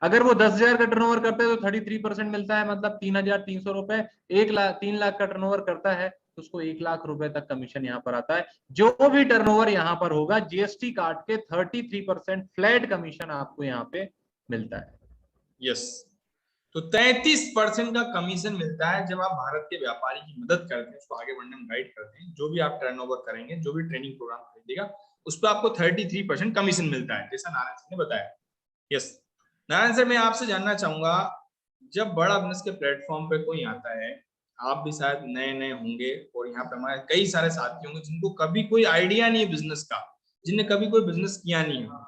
[SPEAKER 4] अगर वो 10,000 का टर्नओवर करता है तो 33% मिलता है, मतलब 3,300 रुपए। 1 लाख, 3 लाख का टर्नओवर करता है तो उसको 1 लाख रुपए तक कमीशन यहाँ पर आता है। जो भी टर्नओवर यहाँ पर होगा, जीएसटी काट के 33% फ्लैट कमीशन आपको यहाँ पे मिलता है।
[SPEAKER 1] यस, तो 33% का कमीशन मिलता है जब आप भारत के व्यापारी की मदद करते हैं, उसको आगे बढ़ने में गाइड करते हैं। जो भी आप टर्नओवर करेंगे, जो भी ट्रेनिंग प्रोग्राम खरीदेगा, उस पर आपको 33% कमीशन मिलता है, जैसा नारायण सर ने बताया। यस नारायण सर, मैं आपसे जानना चाहूंगा, जब बड़ा बिजनेस के प्लेटफॉर्म पे कोई आता है, आप भी शायद नए नए होंगे और यहाँ पे हमारे कई सारे साथी होंगे जिनको कभी कोई आइडिया नहीं है बिजनेस का, जिन्हें कभी कोई बिजनेस किया नहीं है,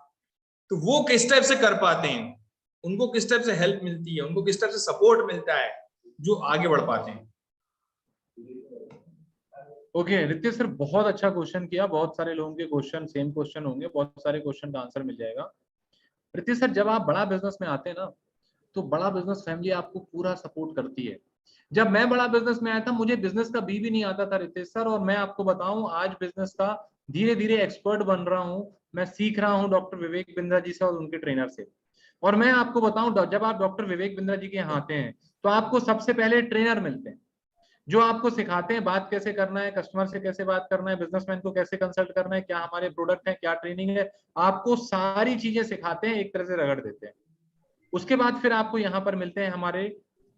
[SPEAKER 1] तो वो किस टाइप से कर पाते हैं, उनको किस टाइप से हेल्प मिलती है, उनको किस टाइप से सपोर्ट मिलता है जो आगे बढ़ पाते हैं?
[SPEAKER 4] ओके रितेश सर, बहुत अच्छा क्वेश्चन किया। बहुत सारे लोगों के क्वेश्चन सेम क्वेश्चन होंगे, बहुत सारे क्वेश्चन का आंसर मिल जाएगा। रितेश सर, जब आप बड़ा बिजनेस में आते हैं ना, तो बड़ा बिजनेस फैमिली आपको पूरा सपोर्ट करती है। जब मैं बड़ा बिजनेस में आया था, मुझे बिजनेस का बी भी नहीं आता था रितेश सर, और मैं आपको बताऊं आज बिजनेस का धीरे धीरे एक्सपर्ट बन रहा हूं। मैं सीख रहा हूं डॉक्टर विवेक बिंद्रा जी से और उनके ट्रेनर से। और मैं आपको बताऊं, जब आप डॉक्टर विवेक बिंद्रा जी के यहाँ आते हैं तो आपको सबसे पहले ट्रेनर मिलते हैं जो आपको सिखाते हैं बात कैसे करना है, कस्टमर से कैसे बात करना है, बिजनेसमैन को कैसे कंसल्ट करना है, क्या हमारे प्रोडक्ट है, क्या ट्रेनिंग है, आपको सारी चीजें सिखाते हैं, एक तरह से रगड़ देते हैं। उसके बाद फिर आपको यहाँ पर मिलते हैं हमारे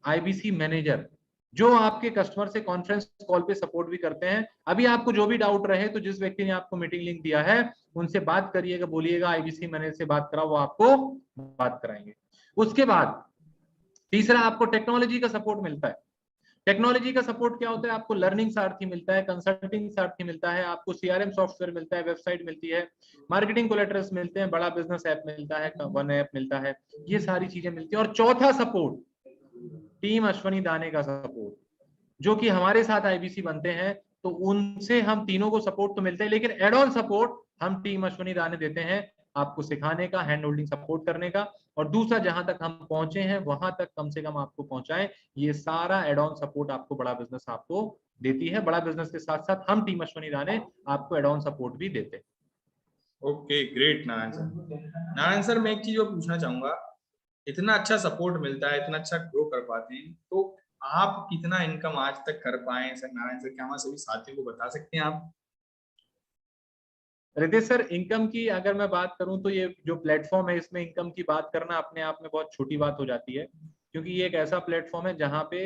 [SPEAKER 4] आईबीसी मैनेजर, जो आपके कस्टमर से कॉन्फ्रेंस कॉल पे सपोर्ट भी करते हैं। अभी आपको जो भी डाउट रहे तो जिस व्यक्ति ने आपको मीटिंग लिंक दिया है उनसे बात करिएगा, बोलिएगा आईबीसी मैनेजर से बात कराओ, वो आपको बात कराएंगे। उसके बाद तीसरा आपको टेक्नोलॉजी का सपोर्ट मिलता है। टेक्नोलॉजी का सपोर्ट क्या होता है? आपको लर्निंग सारथी मिलता है, कंसल्टिंग सारथी मिलता है, आपको सीआरएम सॉफ्टवेयर मिलता है, वेबसाइट मिलती है, मार्केटिंग कोलैटरल्स मिलते हैं, बड़ा बिजनेस ऐप मिलता है, वन ऐप मिलता है, ये सारी चीजें मिलती है। और चौथा सपोर्ट टीम अश्वनी दाने का सपोर्ट, जो कि हमारे साथ आईबीसी बनते हैं, तो उनसे हम तीनों को सपोर्ट तो मिलते हैं, लेकिन एड ऑन सपोर्ट हम टीम अश्वनी दाने देते हैं, आपको सिखाने का, हैंड होल्डिंग सपोर्ट करने का, और दूसरा जहां तक हम पहुंचे हैं वहां तक कम से कम आपको पहुंचाएं। ये सारा एड ऑन सपोर्ट आपको बड़ा बिजनेस आपको देती है। बड़ा बिजनेस के साथ साथ हम टीम अश्वनी दाने आपको एड ऑन सपोर्ट भी देते हैं।
[SPEAKER 1] Okay great Narayan sir. Narayan sir, मैं एक चीज और पूछना चाहूंगा, इतना अच्छा सपोर्ट मिलता है, इतना अच्छा ग्रो कर पाते हैं, तो आप कितना इनकम आज तक कर पाए सर? नारायण सर, क्या हमारे सभी साथियों को बता सकते हैं आप?
[SPEAKER 4] रितेश सर, इनकम की अगर मैं बात करूं तो ये जो प्लेटफॉर्म है इसमें इनकम की बात करना अपने आप में बहुत छोटी बात हो जाती है, क्योंकि ये एक ऐसा प्लेटफॉर्म है जहां पे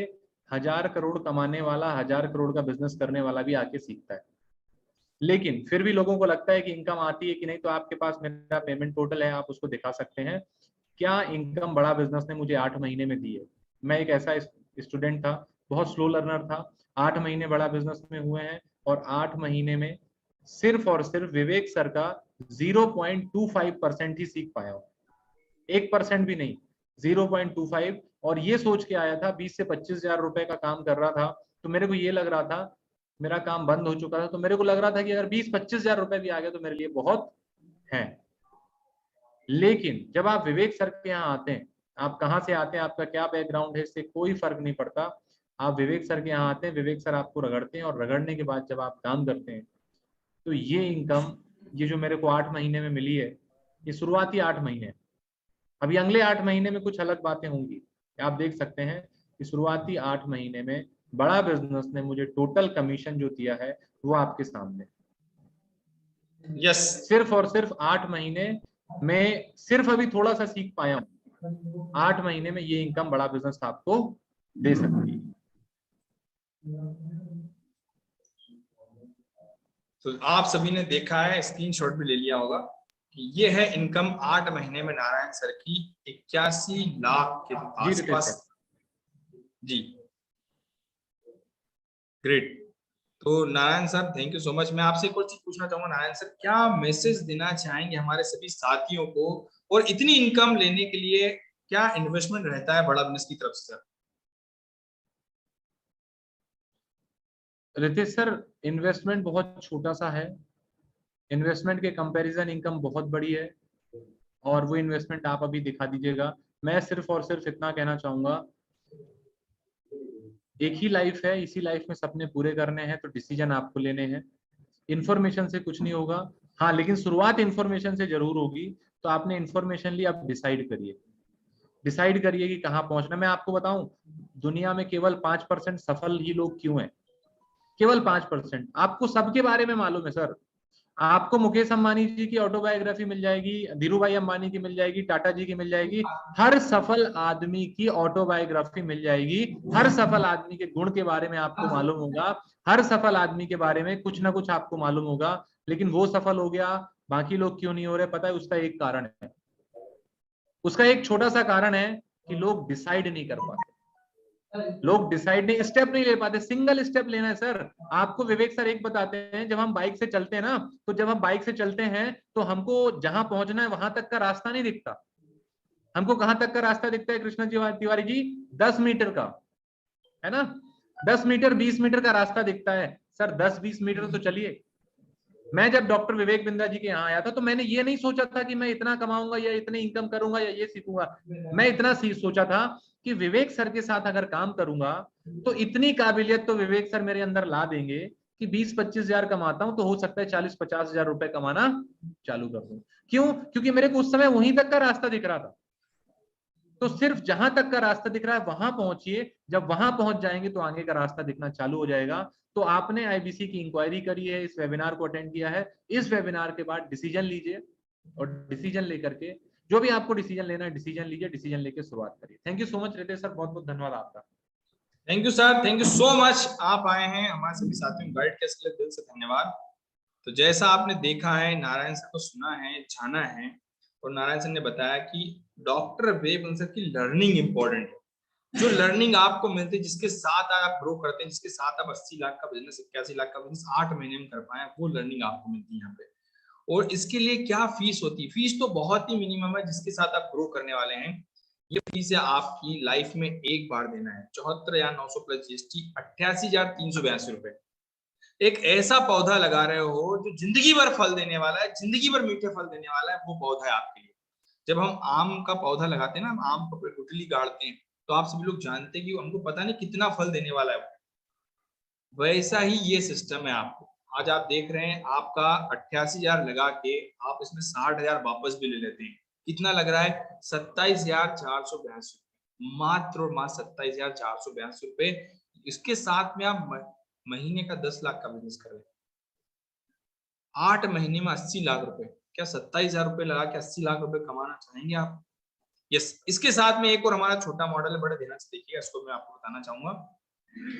[SPEAKER 4] 1000 करोड़ कमाने वाला 1000 करोड़ का बिजनेस करने वाला भी आके सीखता है। लेकिन फिर भी लोगों को लगता है कि इनकम आती है कि नहीं, तो आपके पास मेरा पेमेंट पोर्टल है, आप उसको दिखा सकते हैं क्या इनकम बड़ा बिजनेस ने मुझे 8 महीने में दी है। मैं एक ऐसा स्टूडेंट था, बहुत स्लो लर्नर था, 8 महीने बड़ा बिजनेस में हुए हैं, और 8 महीने में सिर्फ और सिर्फ विवेक सर का 0.25% ही सीख पाया हूं, 1% भी नहीं, 0.25। और ये सोच के आया था 20 से 25 हजार रुपए का काम कर रहा था, तो मेरे को ये लग रहा था, मेरा काम बंद हो चुका था, तो मेरे को लग रहा था कि अगर 20-25 हजार रुपए भी आ गए तो मेरे लिए बहुत है। लेकिन जब आप विवेक सर के यहाँ आते हैं, आप कहाँ से आते हैं, आपका क्या बैकग्राउंड है, इससे कोई फर्क नहीं पड़ता, आप विवेक सर के यहाँ आते हैं, विवेक सर आपको रगड़ते हैं, और रगड़ने के बाद जब आप काम करते हैं, तो ये इनकम, ये जो मेरे को 8 महीने में मिली है, ये शुरुआती 8 महीने, अभी अगले 8 महीने में कुछ अलग बातें होंगी। आप देख सकते हैं कि शुरुआती 8 महीने में बड़ा बिजनेस ने मुझे टोटल कमीशन जो दिया है वो आपके सामने।
[SPEAKER 1] यस,
[SPEAKER 4] सिर्फ और सिर्फ 8 महीने में सिर्फ अभी थोड़ा सा सीख पाया हूं, 8 महीने में ये इनकम बड़ा बिजनेस आपको दे सकती है।
[SPEAKER 1] तो आप सभी ने देखा है, स्क्रीनशॉट भी ले लिया होगा कि ये है इनकम 8 महीने में नारायण सर की 81 लाख के आसपास। जी ग्रेट। तो Narayan sir, thank you so much. मैं आपसे एक और चीज पूछना चाहूंगा नारायण सर, क्या मैसेज देना चाहेंगे हमारे सभी साथियों को, और इतनी इनकम लेने के लिए क्या इन्वेस्टमेंट रहता है बड़ा बिजनेस की तरफ से?
[SPEAKER 4] रितेश सर, इन्वेस्टमेंट बहुत छोटा सा है, इन्वेस्टमेंट के कंपैरिजन इनकम बहुत बड़ी है, और वो इन्वेस्टमेंट आप अभी दिखा दीजिएगा। मैं सिर्फ और सिर्फ इतना कहना चाहूंगा, एक ही लाइफ है, इसी लाइफ में सपने पूरे करने हैं, तो डिसीजन आपको लेने हैं। इन्फॉर्मेशन से कुछ नहीं होगा, हाँ, लेकिन शुरुआत इन्फॉर्मेशन से जरूर होगी। तो आपने इन्फॉर्मेशन ली, आप डिसाइड करिए, डिसाइड करिए कि कहाँ पहुंचना। मैं आपको बताऊं, दुनिया में केवल 5% सफल ही लोग क्यों हैं, केवल 5%। आपको सबके बारे में मालूम है सर, आपको मुकेश अंबानी जी की ऑटोबायोग्राफी मिल जाएगी, धीरू भाई अंबानी की मिल जाएगी, टाटा जी की मिल जाएगी, हर सफल आदमी की ऑटोबायोग्राफी मिल जाएगी, हर सफल आदमी के गुण के बारे में आपको मालूम होगा, हर सफल आदमी के बारे में कुछ ना कुछ आपको मालूम होगा। लेकिन वो सफल हो गया, बाकी लोग क्यों नहीं हो रहे? पता है उसका एक कारण है, उसका एक छोटा सा कारण है कि लोग डिसाइड नहीं कर पाते, लोग डिसाइड नहीं, स्टेप नहीं ले पाते। सिंगल स्टेप लेना है सर। आपको विवेक सर एक बताते हैं, जब हम बाइक से चलते हैं ना, तो जब हम बाइक से चलते हैं तो हमको जहां पहुंचना है वहां तक का रास्ता नहीं दिखता। हमको कहां तक का रास्ता दिखता है कृष्णा जी तिवारी जी? 10 मीटर का, है ना? 10 मीटर 20 मीटर का रास्ता दिखता है सर। 10-20 मीटर तो चलिए। मैं जब डॉक्टर विवेक बिंद्रा जी के यहाँ आया था तो मैंने ये नहीं सोचा था कि मैं इतना कमाऊंगा या इतनी इनकम करूंगा या ये सीखूंगा। मैं इतना सोचा था कि विवेक सर के साथ अगर काम करूंगा तो इतनी काबिलियत तो विवेक सर मेरे अंदर ला देंगे कि 20-25 हजार कमाता हूं तो हो सकता है 40-50 हजार रुपए कमाना चालू कर दूं। क्यों? क्योंकि मेरे को उस समय वहीं तक का रास्ता दिख रहा था। तो सिर्फ जहां तक का रास्ता दिख रहा है वहां पहुंचिए, जब वहां पहुंच जाएंगे तो आगे का रास्ता दिखना चालू हो जाएगा। तो आपने आईबीसी की इंक्वायरी करी है, इस वेबिनार को अटेंड किया है, इस वेबिनार के बाद डिसीजन लीजिए और डिसीजन लेकर के जो भी आपको डिसीजन लेना है डिसीजन लीजिए, डिसीजन लेके शुरुआत करिए। Thank you so much Ritesh sir, बहुत बहुत धन्यवाद आपका।
[SPEAKER 1] Thank you sir, thank you so much. आप आए हैं हमारे सभी साथियों को गाइड करने के लिए, दिल से धन्यवाद। तो जैसा आपने देखा है, नारायण सर को सुना है, जाना है, और नारायण सर ने बताया कि डॉक्टर विवेक बिंद्रा सर की लर्निंग इंपॉर्टेंट है। जो लर्निंग आपको मिलती है, जिसके साथ आप ग्रो करते हैं, जिसके साथ आप 80 लाख का बिजनेस, 81 लाख का बिजनेस 8 महीने में कर पाए, वो लर्निंग आपको मिलती है यहाँ पे। और इसके लिए क्या फीस होती है? फीस तो बहुत ही मिनिमम है, जिसके साथ आप ग्रो करने वाले हैं। ये फीस है आपकी लाइफ में एक बार देना है, 74,900 प्लस जीएसटी, 88,382 रुपए। एक ऐसा पौधा लगा रहे हो जो जिंदगी भर फल देने वाला है, जिंदगी भर मीठे फल देने वाला है, वो पौधा है आपके लिए। जब हम आम का पौधा लगाते हैं ना, हम आम को गुठली गाड़ते हैं, तो आप सभी लोग जानते हैं कि हमको पता नहीं कितना फल देने वाला है। वैसा ही ये सिस्टम है आपको। आज आप देख रहे हैं, आपका 88,000 लगा के आप इसमें 60,000 वापस भी ले लेते हैं। कितना लग रहा है? 27,482, मात्र और मात्र 27,482 रुपए। इसके साथ में आप महीने का 10 लाख का बिजनेस कर रहे हैं, 8 महीने में 80 लाख रुपए। क्या 27,000 रुपए लगा के 80 लाख रुपए कमाना चाहेंगे आप? यस। इसके साथ में एक और हमारा छोटा मॉडल है, बड़े ध्यान से देखिएगा, इसको मैं आपको बताना चाहूंगा।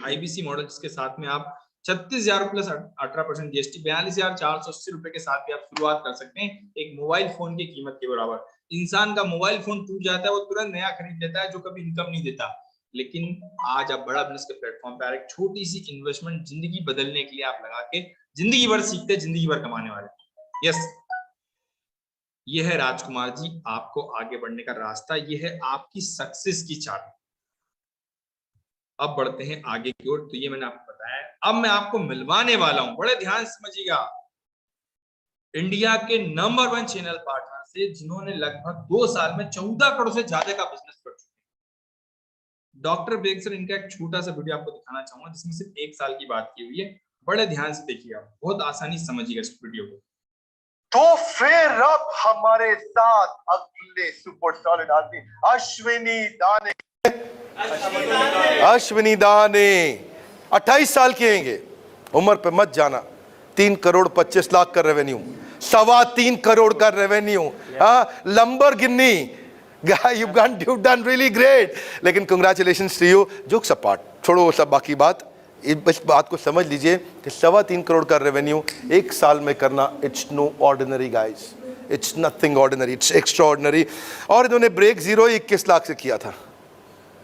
[SPEAKER 1] आईबीसी मॉडल, जिसके साथ में आप 36,000 प्लस 18% जीएसटी, 42,480 रुपए के साथ भी आप शुरुआत कर सकते हैं, एक मोबाइल फोन की कीमत के बराबर। इंसान का मोबाइल फोन टूट जाता है, वो तुरंत नया खरीद लेता है, जो कभी इनकम नहीं देता। लेकिन आज आप बड़ा बिजनेस के प्लेटफॉर्म पे आ रहे, एक छोटी सी इन्वेस्टमेंट जिंदगी बदलने के लिए आप लगा के जिंदगी भर सीखते, जिंदगी भर कमाने वाले। यस, ये है राजकुमार जी आपको आगे बढ़ने का रास्ता, ये है आपकी सक्सेस की चाबी। अब बढ़ते हैं आगे की ओर। तो ये मैंने आपको बताया, अब मैं आपको मिलवाने वाला हूं, बड़े ध्यान से समझिएगा, इंडिया के नंबर 1 चैनल पार्टनर से, जिन्होंने लगभग 2 साल में 14 करोड़ से ज्यादा का बिजनेस कर चुके हैं। डॉक्टर विवेक सर, इनका एक छोटा सा वीडियो आपको दिखाना चाहूंगा, जिसमें सिर्फ 1 साल की बात की हुई है। बड़े ध्यान से देखिएगा, बहुत आसानी से समझिएगा इस वीडियो को।
[SPEAKER 5] तो फिर अब हमारे साथ अगले सुपर सॉलिड आदमी अश्विनी दाने।
[SPEAKER 2] अश्विनी दाने 28 साल के हैंगे, उम्र पे मत जाना। 3 करोड़ 25 लाख का रेवेन्यू, 3.25 करोड़ का revenue, Lamborghini. You've done really great, लेकिन congratulations to you। Jokes apart, छोड़ो सब बाकी बात, इस बात को समझ लीजिए कि 3.25 करोड़ का रेवेन्यू 1 साल में करना, it's no ordinary guys, it's nothing ordinary, it's extraordinary. और इन्होंने ब्रेक 0 21 लाख से किया था,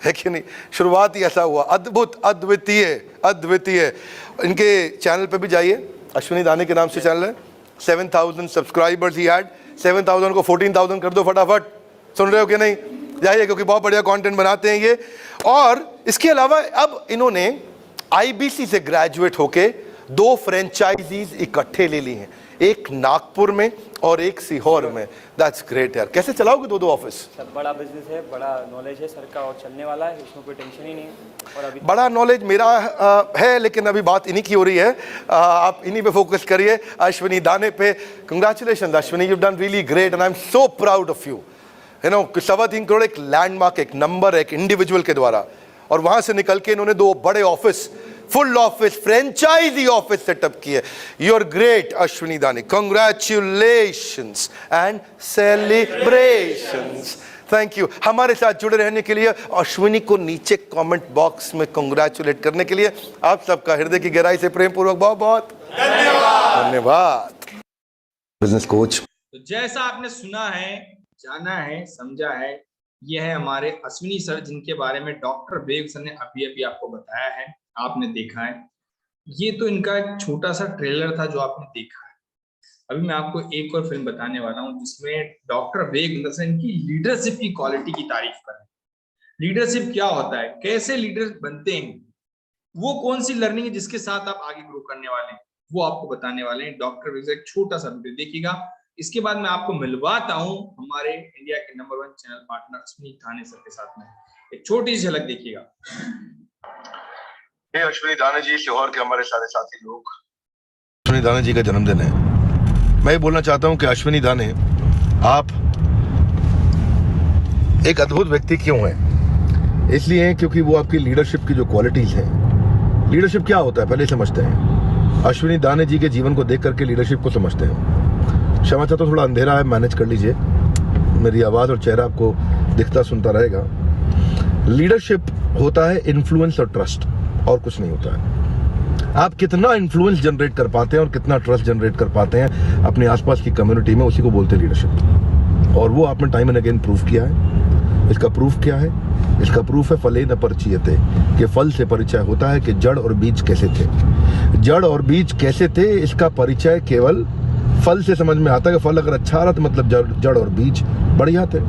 [SPEAKER 2] है कि नहीं? शुरुआत ही ऐसा हुआ, अद्भुत, अद्वितीय, अद्वितीय। इनके चैनल पे भी जाइए, अश्विनी दाने के नाम से चैनल है। 7,000 सब्सक्राइबर्स ही हैड, 7,000 को 14,000 कर दो फटाफट। सुन रहे हो कि नहीं? जाइए, क्योंकि बहुत बढ़िया कंटेंट बनाते हैं ये। और इसके अलावा अब इन्होंने आईबीसी से ग्रेजुएट होके 2 फ्रेंचाइजीज इकट्ठे ले ली हैं, एक नागपुर में और एक सीहोर में। दैट्स ग्रेट यार। कैसे चलाओगे 2 ऑफिस?
[SPEAKER 6] सर बड़ा बिजनेस है, बड़ा नॉलेज है सर का, और चलने वाला है, इसमें कोई टेंशन ही नहीं है। और अभी
[SPEAKER 2] बड़ा नॉलेज मेरा है, लेकिन अभी बात इन्हीं की हो रही है। आप इन्हीं पे फोकस करिए, अश्विनी दाने पे। Congratulation Ashwini, you done really great and I am so proud of you. You know, 3.25 crore एक लैंडमार्क, एक नंबर, एक इंडिविजुअल के द्वारा, और वहां से निकल के इन्होंने 2 बड़े office full office franchise office setup की है। Your great Ashwini Dani, congratulations and celebrations. Thank you हमारे साथ जुड़े रहने के लिए, अश्विनी को नीचे कमेंट बॉक्स में कांग्रेचुलेट करने के लिए आप सबका हृदय की गहराई से प्रेम पूर्वक बहुत बहुत धन्यवाद। बिजनेस कोच,
[SPEAKER 1] तो जैसा आपने सुना है, जाना है, समझा है, ये है हमारे अश्विनी सर, जिनके बारे में डॉक्टर बेग सर ने अभी अभी आपको बताया है, आपने देखा है। ये तो इनका एक छोटा सा ट्रेलर था जो आपने देखा है। अभी मैं आपको एक और फिल्म बताने वाला हूँ जिसमें डॉक्टर बेग सर इनकी लीडरशिप की क्वालिटी की तारीफ कर रहे हैं। लीडरशिप क्या होता है, कैसे लीडर बनते हैं, वो कौन सी लर्निंग है जिसके साथ आप आगे ग्रो करने वाले हैं, वो आपको बताने वाले हैं डॉक्टर बेग सर। एक छोटा सा वीडियो देखिएगा, इसके बाद मैं आपको मिलवाता हूं हमारे इंडिया के नंबर 1 चैनल पार्टनर अश्विनी दाने सर के साथ में। एक छोटी सी झलक देखिएगा।
[SPEAKER 5] ये अश्विनी दाने जी, लाहौर के हमारे सारे साथी लोग।
[SPEAKER 2] अश्विनी दाने जी का जन्मदिन है। मैं ये बोलना चाहता हूं कि अश्विनी दाने, आप एक अद्भुत व्यक्ति क्यों हैं? इसलिए क्योंकि वो आपकी लीडरशिप की जो क्वालिटीज हैं। लीडरशिप क्या होता है पहले समझते हैं। अश्विनी दाने जी के जीवन को देख करके लीडरशिप को समझते हैं। क्षमा चाहता हूं, थोड़ा अंधेरा है, मैनेज कर लीजिए, मेरी आवाज और चेहरा आपको दिखता सुनता रहेगा। लीडरशिप होता है इन्फ्लुएंस और ट्रस्ट, और कुछ नहीं होता है। आप कितना इन्फ्लुएंस जनरेट कर पाते हैं और कितना ट्रस्ट जनरेट कर पाते हैं अपने आसपास की कम्युनिटी में, उसी को बोलते हैं लीडरशिप। और वो आपने टाइम एंड अगेन प्रूव किया है। इसका प्रूफ क्या है? इसका प्रूफ है फले न परिचयते, कि फल से परिचय होता है कि जड़ और बीज कैसे थे। जड़ और बीज कैसे थे, इसका परिचय केवल फल से समझ में आता है। कि फल अगर अच्छा रहा तो मतलब जड़ और बीज बढ़िया थे।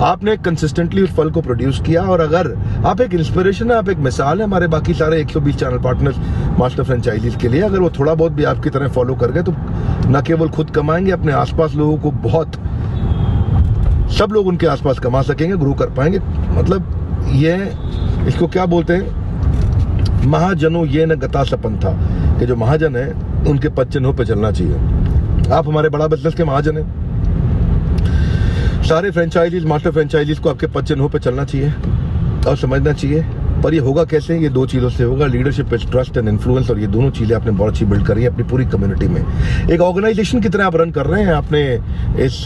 [SPEAKER 2] आपने कंसिस्टेंटली उस फल को प्रोड्यूस किया, और अगर आप एक इंस्पिरेशन है, आप एक मिसाल है हमारे बाकी सारे 120 चैनल पार्टनर्स मास्टर फ्रेंचाइजीज के लिए। अगर वो थोड़ा बहुत भी आपकी तरह फॉलो कर गए तो न केवल खुद कमाएंगे, अपने आसपास लोगों को बहुत, सब लोग उनके आसपास कमा सकेंगे, ग्रो कर पाएंगे। मतलब ये, इसको क्या बोलते हैं, महाजनों ये न गता सपन था, कि जो महाजन है उनके पद चिन्हों पे चलना चाहिए। आप हमारे बड़ा बिजनेस के महाजन हैं। सारे फ्रेंचाइजीज, मास्टर फ्रेंचाइजीज को आपके पद चिन्हों पे चलना चाहिए और समझना चाहिए। पर ये होगा कैसे? ये दो चीजों से होगा, लीडरशिप, ट्रस्ट एंड इन्फ्लुएंस। और ये दोनों चीजें आपने बहुत अच्छी बिल्ड करी है अपनी पूरी कम्युनिटी में। एक ऑर्गेनाइजेशन की तरह आप रन कर रहे हैं आपने इस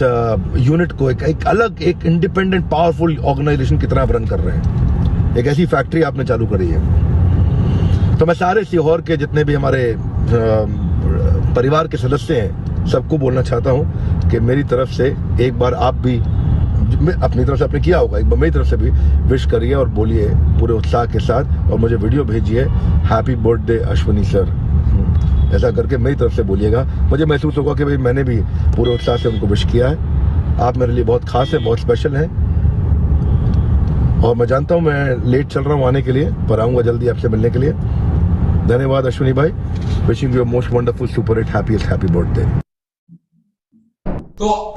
[SPEAKER 2] यूनिट को, एक अलग, एक इंडिपेंडेंट पावरफुल ऑर्गेनाइजेशन की तरह आप रन कर रहे हैं। एक ऐसी फैक्ट्री आपने चालू करी है। तो मैं सारे सीहोर के जितने भी हमारे परिवार के सदस्य हैं, सबको बोलना चाहता हूं कि मेरी तरफ से एक बार आप भी, अपनी तरफ से आपने किया होगा, एक बार मेरी तरफ से भी विश करिए और बोलिए पूरे उत्साह के साथ, और मुझे वीडियो भेजिए, हैप्पी बर्थडे अश्विनी सर, ऐसा करके मेरी तरफ से बोलिएगा। मुझे महसूस होगा कि भाई मैंने भी पूरे उत्साह से उनको विश किया है। आप मेरे लिए बहुत खास है, बहुत स्पेशल है, और मैं जानता हूं मैं लेट चल रहा हूं आने के लिए, पर आऊंगा जल्दी आपसे मिलने के लिए। धन्यवाद अश्विनी भाई, wishing you most wonderful super hit happy birthday.
[SPEAKER 1] तो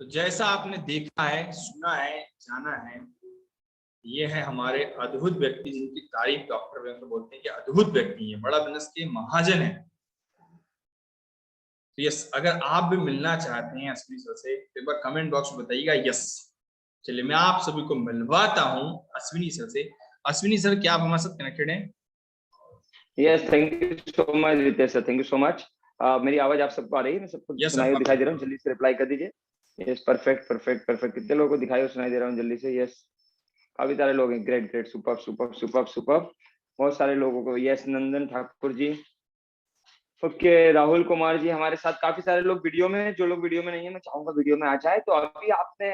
[SPEAKER 1] जैसा आपने देखा है, सुना है, जाना है, ये है हमारे अद्भुत व्यक्ति, जिनकी तारीफ डॉक्टर बेग बोलते हैं कि अद्भुत व्यक्ति है, बड़ा बिजनेस के महाजन है। तो यस, अगर आप भी मिलना चाहते हैं अश्विनी सर से तो एक बार कमेंट बॉक्स में बताइएगा यस। चलिए मैं आप सभी को मिलवाता हूं अश्विनी सर से। अश्विनी सर, क्या आप हमारे साथ कनेक्टेड हैं?
[SPEAKER 7] Yes, thank you so much Ritesh sir, thank you so much. मेरी आवाज आप सबको आ रही है? मैं सबको सुनाई दिखाई दे रहा हूँ? जल्दी से रिप्लाई कर दीजिए। Yes, perfect perfect perfect. कितने लोगों को दिखाई और सुनाई दे रहा हूँ? जल्दी से। यस, काफी सारे लोग हैं। Great great, super super super super. बहुत सारे लोगों को। यस, नंदन ठाकुर जी, ओके, राहुल कुमार जी हमारे साथ। काफी सारे लोग वीडियो में, जो लोग वीडियो में नहीं है, मैं चाहूंगा वीडियो में आ जाए। तो अभी आपने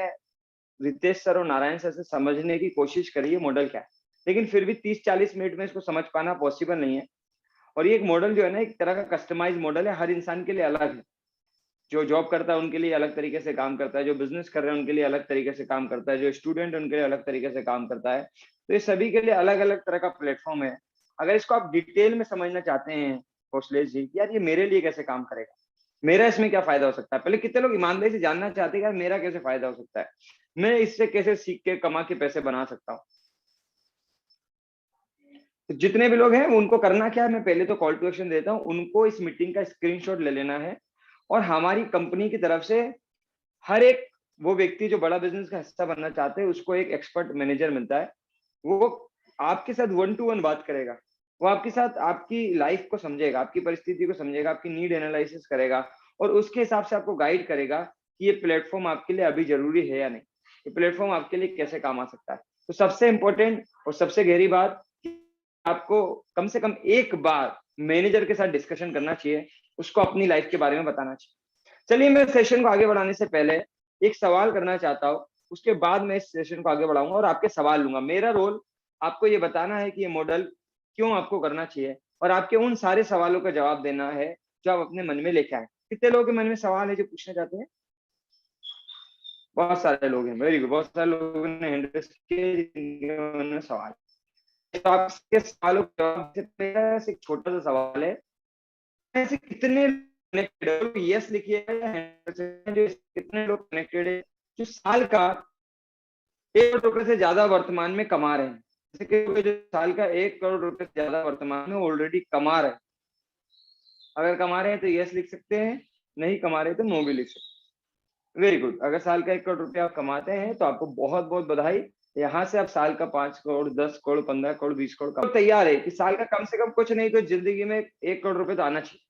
[SPEAKER 7] रितेश सर और नारायण सर से समझने की कोशिश करी है मॉडल क्या है, लेकिन फिर भी 30-40 मिनट में इसको समझ पाना पॉसिबल नहीं है। और ये एक मॉडल जो है ना, एक तरह का कस्टमाइज मॉडल है, हर इंसान के लिए अलग है। जो जॉब करता है उनके लिए अलग तरीके से काम करता है, जो बिजनेस कर रहे हैं उनके लिए अलग तरीके से काम करता है, जो स्टूडेंट है उनके लिए अलग तरीके से काम करता है। तो ये सभी के लिए अलग अलग तरह का प्लेटफॉर्म है। अगर इसको आप डिटेल में समझना चाहते हैं कौशलेश जी, यार ये मेरे लिए कैसे काम करेगा, मेरा इसमें क्या फायदा हो सकता है, पहले कितने लोग ईमानदारी से जानना चाहते हैं यार मेरा कैसे फायदा हो सकता है, मैं इससे कैसे सीख के कमा के पैसे बना सकता हूँ। तो जितने भी लोग हैं उनको करना क्या है, मैं पहले तो कॉल टू एक्शन देता हूँ, उनको इस मीटिंग का स्क्रीनशॉट ले लेना है। और हमारी कंपनी की तरफ से हर एक वो व्यक्ति जो बड़ा बिजनेस का हिस्सा बनना चाहते हैं, उसको एक एक्सपर्ट मैनेजर मिलता है। वो आपके साथ 1-to-1 बात करेगा। वो आपके साथ आपकी लाइफ को समझेगा, आपकी परिस्थिति को समझेगा, आपकी नीड एनालिसिस करेगा और उसके हिसाब से आपको गाइड करेगा कि ये प्लेटफॉर्म आपके लिए अभी जरूरी है या नहीं, ये प्लेटफॉर्म आपके लिए कैसे काम आ सकता है। तो सबसे इंपॉर्टेंट और सबसे गहरी बात, आपको कम से कम एक बार मैनेजर के साथ डिस्कशन करना चाहिए, उसको अपनी लाइफ के बारे में बताना चाहिए। चलिए, मैं सेशन को आगे बढ़ाने से पहले एक सवाल करना चाहता हूँ, उसके बाद मैं इस सेशन को आगे बढ़ाऊंगा और आपके सवाल लूंगा। मेरा रोल आपको ये बताना है कि ये मॉडल क्यों आपको करना चाहिए और आपके उन सारे सवालों का जवाब देना है जो आप अपने मन में लेके आए। कितने लोगों के मन में सवाल है जो पूछना चाहते हैं? बहुत सारे लोग हैं, वेरी गुड। बहुत सारे लोगों ने हैंड रेज किए जिनके मन में सवाल। तो आपके सवालों के जवाब से मेरा एक छोटा सा सवाल है, ऐसे कितने कनेक्टेड, यस लिखिए, कितने लोग कनेक्टेड है जो साल का 1 करोड़ रुपए से ज्यादा वर्तमान में कमा रहे हैं? जैसे कि जो साल का 1 करोड़ रुपए से ज्यादा वर्तमान में ऑलरेडी कमा रहे हैं। अगर कमा रहे हैं तो यस लिख सकते हैं, नहीं कमा रहे तो नो भी लिख सकते हैं। Very good. अगर साल का 1 करोड़ रुपया आप कमाते हैं तो आपको बहुत बहुत बधाई। यहाँ से आप साल का 5 करोड़, 10 करोड़, 15 करोड़, 20 करोड़ का तैयार है कि साल का कम से कम कुछ नहीं तो जिंदगी में 1 करोड़ रुपए तो आना चाहिए।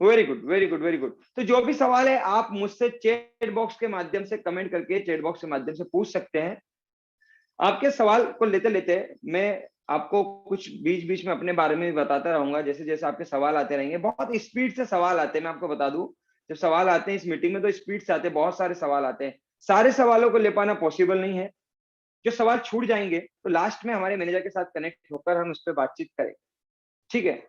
[SPEAKER 7] Very good, very good, very good. तो जो भी सवाल है आप मुझसे चैट बॉक्स के माध्यम से कमेंट करके चैट बॉक्स के माध्यम से पूछ सकते हैं। आपके सवाल को लेते लेते मैं आपको कुछ बीच बीच में अपने बारे में बताता रहूंगा, जैसे जैसे आपके सवाल आते रहेंगे। बहुत स्पीड से सवाल आते हैं, मैं आपको बता दूं। जब सवाल आते हैं इस मीटिंग में तो स्पीड से आते हैं, बहुत सारे सवाल आते हैं। सारे सवालों को ले पाना पॉसिबल नहीं है। जो सवाल छूट जाएंगे तो लास्ट में हमारे मैनेजर के साथ कनेक्ट होकर हम उस पर बातचीत करेंगे, ठीक है?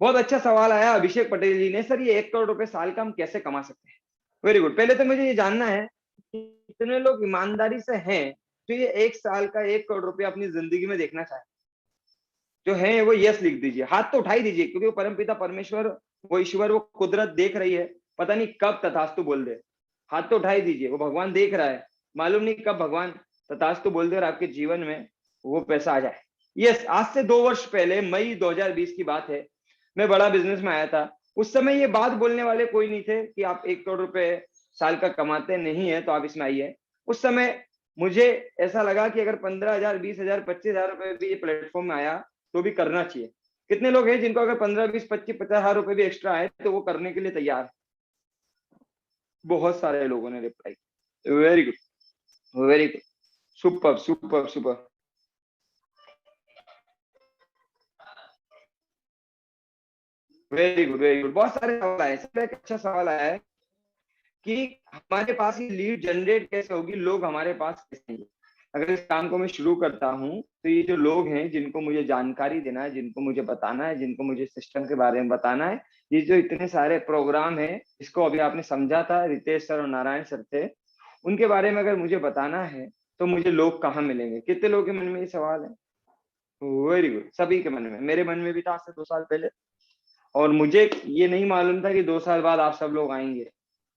[SPEAKER 7] बहुत अच्छा सवाल आया अभिषेक पटेल जी ने, सर ये 1 करोड़ रुपए साल का हम कैसे कमा सकते हैं? Very good. पहले तो मुझे ये जानना है कि कितने लोग ईमानदारी से हैं तो ये 1 साल का 1 करोड़ रुपया अपनी जिंदगी में देखना चाहे। जो है वो यस लिख दीजिए, हाथ तो उठाई दीजिए, क्योंकि वो परमपिता परमेश्वर, वो ईश्वर, वो कुदरत देख रही है। पता नहीं कब तथास्तु बोल दे। हाथ तो उठाई दीजिए, वो भगवान देख रहा है, मालूम नहीं कब भगवान तथास्तु बोल दे और आपके जीवन में वो पैसा आ जाए। यस, आज से 2 वर्ष पहले मई 2020 की बात है, मैं बड़ा बिजनेस में आया था। उस समय ये बात बोलने वाले कोई नहीं थे कि आप 1 करोड़ रुपए साल का कमाते नहीं है तो आप इसमें आइए। उस समय मुझे ऐसा लगा कि अगर 15,000, 20,000, 25,000 रुपए भी ये प्लेटफॉर्म में आया तो भी करना चाहिए। कितने लोग हैं जिनको अगर 15, 20, 25, 50,000 रुपए भी एक्स्ट्रा आए तो वो करने के लिए तैयार है? बहुत सारे लोगों ने रिप्लाई किया। Very good, very good, super super super. Very good, very good. बहुत सारे सवाल आए। सबसे एक अच्छा सवाल आया है कि हमारे पास ये लीड जनरेट कैसे होगी, लोग हमारे पास कैसे आएंगे? अगर इस काम को मैं शुरू करता हूँ तो ये जो लोग हैं जिनको मुझे जानकारी देना है, जिनको मुझे बताना है, जिनको मुझे सिस्टम के बारे में बताना है, ये जो इतने सारे प्रोग्राम है, इसको अभी आपने समझा था, रितेश सर और नारायण सर थे, उनके बारे में अगर मुझे बताना है तो मुझे लोग कहाँ मिलेंगे? कितने लोगों के मन में ये सवाल है? वेरी गुड, सभी के मन में। मेरे मन में भी था आज से 2 साल पहले, और मुझे ये नहीं मालूम था कि 2 साल बाद आप सब लोग आएंगे।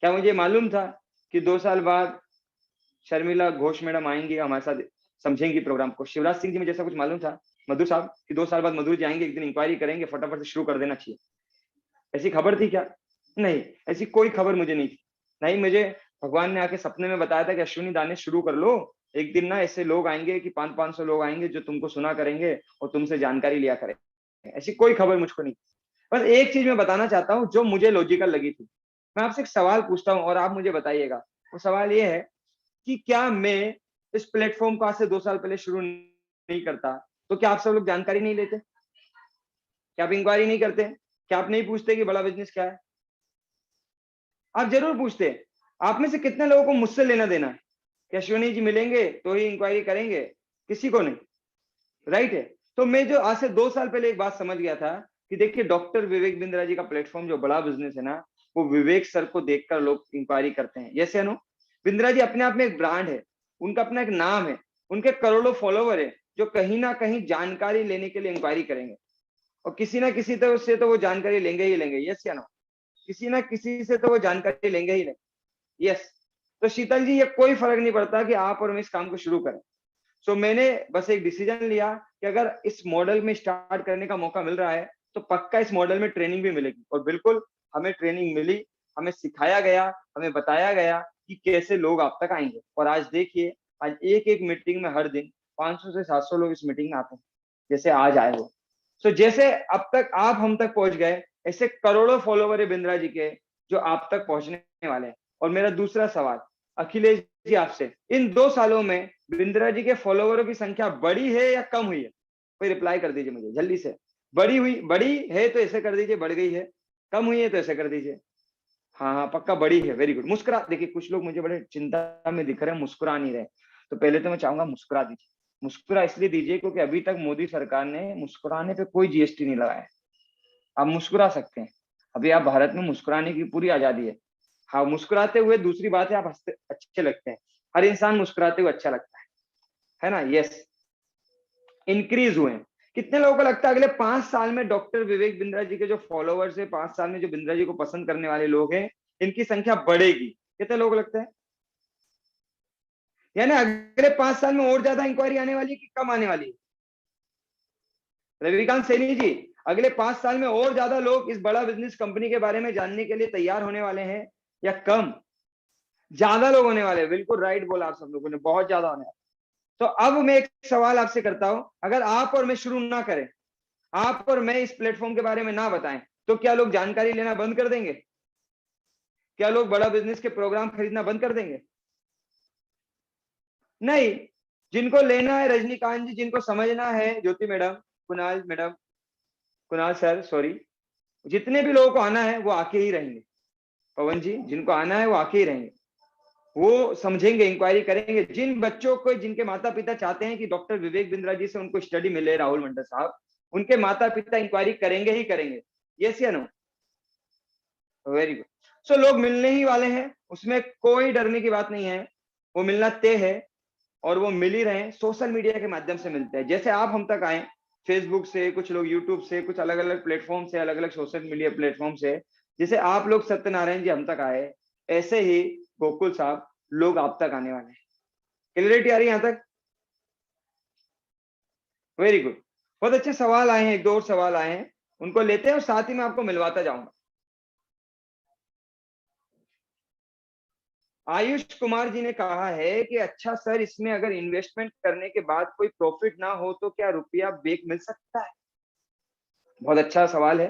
[SPEAKER 7] क्या मुझे मालूम था कि 2 साल बाद शर्मिला घोष मैडम आएंगी, हमारे साथ समझेंगी प्रोग्राम को? शिवराज सिंह जी में जैसा कुछ मालूम था मधुर साहब कि 2 साल बाद मधुर जी आएंगे, एक दिन इंक्वायरी करेंगे, फटाफट से शुरू कर देना चाहिए? ऐसी खबर थी क्या? नहीं, ऐसी कोई खबर मुझे नहीं थी। नहीं, मुझे भगवान ने आके सपने में बताया था कि अश्विनी दाने शुरू कर लो, एक दिन ना ऐसे लोग आएंगे कि 500-500 लोग आएंगे जो तुमको सुना करेंगे और तुमसे जानकारी लिया करेंगे। ऐसी कोई खबर मुझको नहीं। बस एक चीज मैं बताना चाहता हूँ जो मुझे लॉजिकल लगी थी। मैं आपसे एक सवाल पूछता हूँ और आप मुझे बताइएगा। वो सवाल ये है कि क्या मैं इस प्लेटफॉर्म को आज से 2 साल पहले शुरू नहीं करता तो क्या आप सब लोग जानकारी नहीं लेते? क्या आप इंक्वायरी नहीं करते? क्या आप नहीं पूछते कि बड़ा बिजनेस क्या है? आप जरूर पूछते। आप में से कितने लोगों को मुझसे लेना देना है कि अश्विनी जी मिलेंगे तो ही इंक्वायरी करेंगे? किसी को नहीं, राइट है? तो मैं जो आज से 2 साल पहले एक बात समझ गया था कि देखिए, डॉक्टर विवेक बिंद्रा जी का प्लेटफॉर्म जो बड़ा बिजनेस है ना, वो विवेक सर को देखकर लोग इंक्वायरी करते हैं। यस या नो? बिंद्रा जी अपने आप में एक ब्रांड है, उनका अपना एक नाम है, उनके करोड़ों फॉलोवर है जो कहीं ना कहीं जानकारी लेने के लिए इंक्वायरी करेंगे और किसी ना किसी तरह से तो वो जानकारी लेंगे ही लेंगे। यस या नो? किसी ना किसी से तो वो जानकारी लेंगे ही लेंगे। यस। तो शीतल जी, ये कोई फर्क नहीं पड़ता कि आप और मैं इस काम को शुरू करें। सो मैंने बस एक डिसीजन लिया कि अगर इस मॉडल में स्टार्ट करने का मौका मिल रहा है तो पक्का इस मॉडल में ट्रेनिंग भी मिलेगी। और बिल्कुल हमें ट्रेनिंग मिली, हमें सिखाया गया, हमें बताया गया कि कैसे लोग आप तक आएंगे। और आज देखिए, आज एक एक मीटिंग में हर दिन 500 से 700 लोग इस मीटिंग में आते हैं। जैसे आज आए हो। तो जैसे अब तक आप हम तक पहुंच गए, ऐसे करोड़ों फॉलोवर है बिंद्रा जी के जो आप तक पहुंचने वाले हैं। और मेरा दूसरा सवाल अखिलेश जी आपसे, इन 2 सालों में बिंद्रा जी के फॉलोवरों की संख्या बढ़ी है या कम हुई है? कोई रिप्लाई कर दीजिए मुझे जल्दी से। बढ़ी है तो ऐसे कर दीजिए, बढ़ गई है। कम हुई है तो ऐसे कर दीजिए। हाँ हाँ पक्का बढ़ी है, वेरी गुड। मुस्कुरा, देखिए कुछ लोग मुझे बड़े चिंता में दिख रहे हैं, मुस्कुरा नहीं रहे। तो पहले तो मैं चाहूंगा मुस्कुरा दीजिए। मुस्कुरा इसलिए दीजिए क्योंकि अभी तक मोदी सरकार ने मुस्कुराने पे कोई जीएसटी नहीं लगाया। आप मुस्कुरा सकते हैं, अभी आप भारत में मुस्कुराने की पूरी आजादी है। हाँ मुस्कुराते हुए, दूसरी बात है आप हंसते अच्छे लगते हैं। हर इंसान मुस्कुराते हुए अच्छा लगता है ना? यस, इंक्रीज हुए हैं। कितने लोगों को लगता है अगले 5 साल में डॉक्टर विवेक बिंद्रा जी के जो फॉलोवर्स है, 5 साल में जो बिंद्रा जी को पसंद करने वाले लोग हैं, इनकी संख्या बढ़ेगी? कितने लोगों को लगता है? यानी अगले 5 साल में और ज्यादा इंक्वायरी आने वाली है कि कम आने वाली है? रविकांत सैनी जी, अगले 5 साल में और ज्यादा लोग इस बड़ा बिजनेस कंपनी के बारे में जानने के लिए तैयार होने वाले हैं या कम? ज्यादा लोग होने वाले हैं, बिल्कुल राइट बोला आप सब लोगों ने, बहुत ज्यादा होने वाले। तो अब मैं एक सवाल आपसे करता हूं, अगर आप और मैं शुरू ना करें, आप और मैं इस प्लेटफॉर्म के बारे में ना बताएं, तो क्या लोग जानकारी लेना बंद कर देंगे? क्या लोग बड़ा बिजनेस के प्रोग्राम खरीदना बंद कर देंगे? नहीं, जिनको लेना है रजनीकांत जी, जिनको समझना है, Jyoti madam, Kunal madam, Kunal sir sorry, जितने भी लोगों को आना है वो आके ही रहेंगे। पवन जी, जिनको आना है वो आके ही रहेंगे, वो समझेंगे, इंक्वायरी करेंगे। जिन बच्चों को, जिनके माता पिता चाहते हैं कि डॉक्टर विवेक बिंद्रा जी से उनको स्टडी मिले, राहुल मंडल साहब, उनके माता पिता इंक्वायरी करेंगे ही करेंगे। यस या नो? Very good. सो लोग मिलने ही वाले हैं, उसमें कोई डरने की बात नहीं है। वो मिलना तय है और वो मिल ही रहे हैं। सोशल मीडिया के माध्यम से मिलते हैं, जैसे आप हम तक आए फेसबुक से, कुछ लोग यूट्यूब से, कुछ अलग अलग प्लेटफॉर्म से, अलग अलग सोशल मीडिया प्लेटफॉर्म से, जैसे आप लोग सत्यनारायण जी हम तक आए, ऐसे ही गोकुल साहब लोग आप तक आने वाले हैं। क्लियरिटी आ रही है यहां तक? Very good. बहुत अच्छे सवाल आए हैं, 1-2 और सवाल आए हैं, उनको लेते हैं और साथ ही मैं आपको मिलवाता जाऊंगा। आयुष कुमार जी ने कहा है कि अच्छा सर, इसमें अगर इन्वेस्टमेंट करने के बाद कोई प्रॉफिट ना हो तो क्या रुपया बैक मिल सकता है? बहुत अच्छा सवाल है।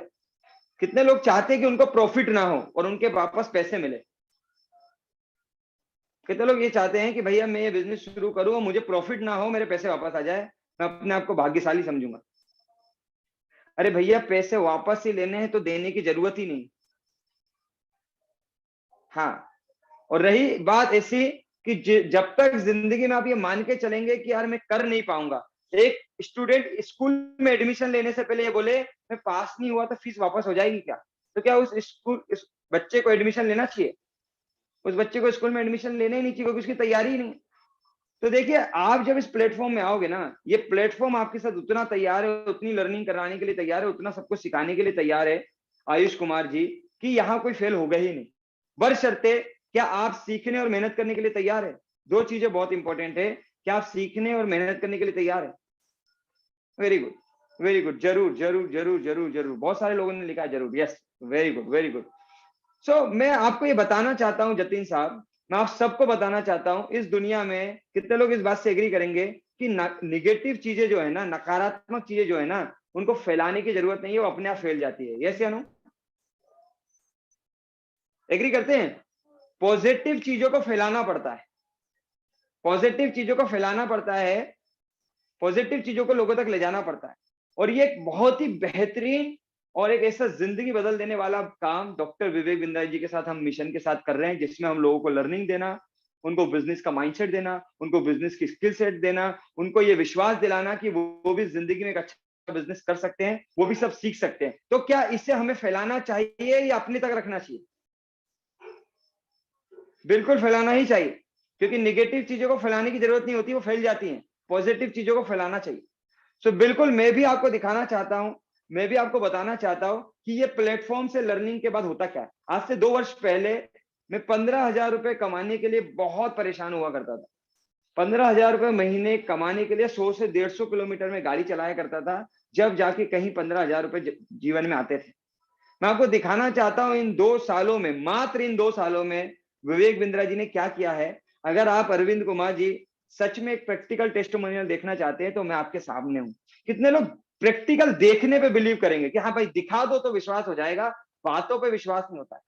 [SPEAKER 7] कितने लोग चाहते हैं कि उनको प्रॉफिट ना हो और उनके वापस पैसे मिले? कितने लोग ये चाहते हैं कि भैया मैं ये बिजनेस शुरू करूं और मुझे प्रॉफिट ना हो, मेरे पैसे वापस आ जाए, मैं अपने आप को भाग्यशाली समझूंगा? अरे भैया, पैसे वापस ही लेने हैं तो देने की जरूरत ही नहीं। हाँ, और रही बात ऐसी कि जब तक जिंदगी में आप ये मान के चलेंगे कि यार मैं कर नहीं पाऊंगा, एक स्टूडेंट स्कूल में एडमिशन लेने से पहले ये बोले मैं पास नहीं हुआ तो फीस वापस हो जाएगी क्या? तो क्या उस बच्चे को एडमिशन लेना चाहिए? उस बच्चे को स्कूल में एडमिशन लेना ही नहीं चाहिए, क्योंकि उसकी तैयारी ही नहीं। तो देखिए, आप जब इस प्लेटफॉर्म में आओगे ना, ये प्लेटफॉर्म आपके साथ उतना तैयार है, उतनी लर्निंग कराने के लिए तैयार है, उतना सब कुछ सिखाने के लिए तैयार है आयुष कुमार जी, कि यहाँ कोई फेल होगा ही नहीं। बशर्ते क्या आप सीखने और मेहनत करने के लिए तैयार है। 2 चीजें बहुत इंपॉर्टेंट है, क्या आप सीखने और मेहनत करने के लिए तैयार है? Very good, very good. जरूर जरूर जरूर जरूर जरूर, बहुत सारे लोगों ने लिखा है जरूर। Yes, very good, very good. So मैं आपको ये बताना चाहता हूं जतिन साहब, मैं आप सबको बताना चाहता हूं, इस दुनिया में कितने लोग इस बात से एग्री करेंगे कि निगेटिव चीजें जो है ना, नकारात्मक चीजें जो है ना, उनको फैलाने की जरूरत नहीं है, वो अपने आप फैल जाती है। यस या नो? एग्री करते हैं? पॉजिटिव चीजों को फैलाना पड़ता है, पॉजिटिव चीजों को फैलाना पड़ता है, पॉजिटिव चीजों को लोगों तक ले जाना पड़ता है। और ये एक बहुत ही बेहतरीन और एक ऐसा जिंदगी बदल देने वाला काम डॉक्टर विवेक बिंद्रा जी के साथ हम मिशन के साथ कर रहे हैं, जिसमें हम लोगों को लर्निंग देना, उनको बिजनेस का माइंडसेट देना, उनको बिजनेस की स्किल सेट देना, उनको ये विश्वास दिलाना कि वो भी जिंदगी में एक अच्छा बिजनेस कर सकते हैं, वो भी सब सीख सकते हैं। तो क्या इसे हमें फैलाना चाहिए या अपने तक रखना चाहिए? बिल्कुल फैलाना ही चाहिए, क्योंकि निगेटिव चीजों को फैलाने की जरूरत नहीं होती, वो फैल जाती हैं। पॉजिटिव चीजों को फैलाना चाहिए। सो बिल्कुल मैं भी आपको दिखाना चाहता हूं, मैं भी आपको बताना चाहता हूं कि ये प्लेटफॉर्म से लर्निंग के बाद होता क्या है। आज से 2 वर्ष पहले मैं 15,000 रुपए कमाने के लिए बहुत परेशान हुआ करता था। 15,000 रुपए महीने कमाने के लिए 100 से 150 किलोमीटर में गाड़ी चलाया करता था, जब जाके कहीं 15,000 रुपए जीवन में आते थे। मैं आपको दिखाना चाहता हूं इन 2 सालों में, मात्र इन 2 सालों में विवेक बिंद्रा जी ने क्या किया है। अगर आप अरविंद कुमार जी सच में एक प्रैक्टिकल टेस्टिमोनियल देखना चाहते हैं तो मैं आपके सामने हूँ। कितने लोग प्रैक्टिकल देखने पे बिलीव करेंगे कि हाँ भाई दिखा दो तो विश्वास हो जाएगा, बातों पे विश्वास नहीं होता है।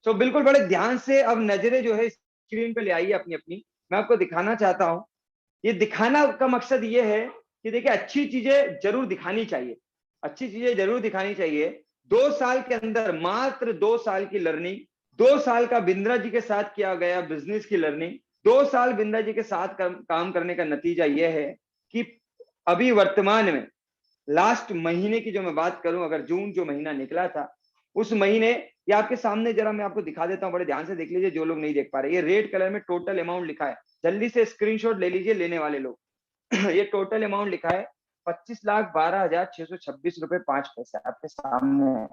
[SPEAKER 7] तो बिल्कुल बड़े ध्यान से अब नजरें जो है स्क्रीन पे ले आइए अपनी अपनी। मैं आपको दिखाना चाहता हूँ, ये दिखाना का मकसद ये है कि देखिए अच्छी चीजें जरूर दिखानी चाहिए, अच्छी चीजें जरूर दिखानी चाहिए। 2 साल के अंदर, मात्र 2 साल की लर्निंग, 2 साल का बिंद्रा जी के साथ किया गया बिजनेस की लर्निंग, 2 साल बिंद्रा जी के साथ काम करने का नतीजा यह है कि अभी वर्तमान में लास्ट महीने की जो मैं बात करूं, अगर जून जो महीना निकला था उस महीने, ये आपके सामने जरा मैं आपको दिखा देता हूं, बड़े ध्यान से देख लीजिए जो लोग नहीं देख पा रहे। ये रेड कलर में टोटल अमाउंट लिखा है, जल्दी से स्क्रीनशॉट ले लीजिए लेने वाले लोग। ये टोटल अमाउंट लिखा है 25,12,626 रुपए 5 पैसे आपके सामने है।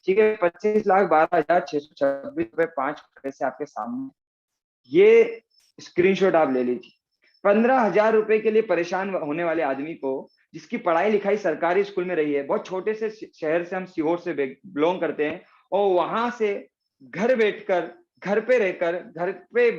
[SPEAKER 7] ठीक है, 25,12,626 रुपए 5 पैसे आपके सामने, ये स्क्रीनशॉट आप ले लीजिए। 15,000 रुपए के लिए परेशान होने वाले आदमी को, जिसकी पढ़ाई लिखाई सरकारी स्कूल में रही है, बहुत छोटे से शहर से, हम सीहोर से बिलोंग करते हैं, और वहां से घर बैठकर, घर पे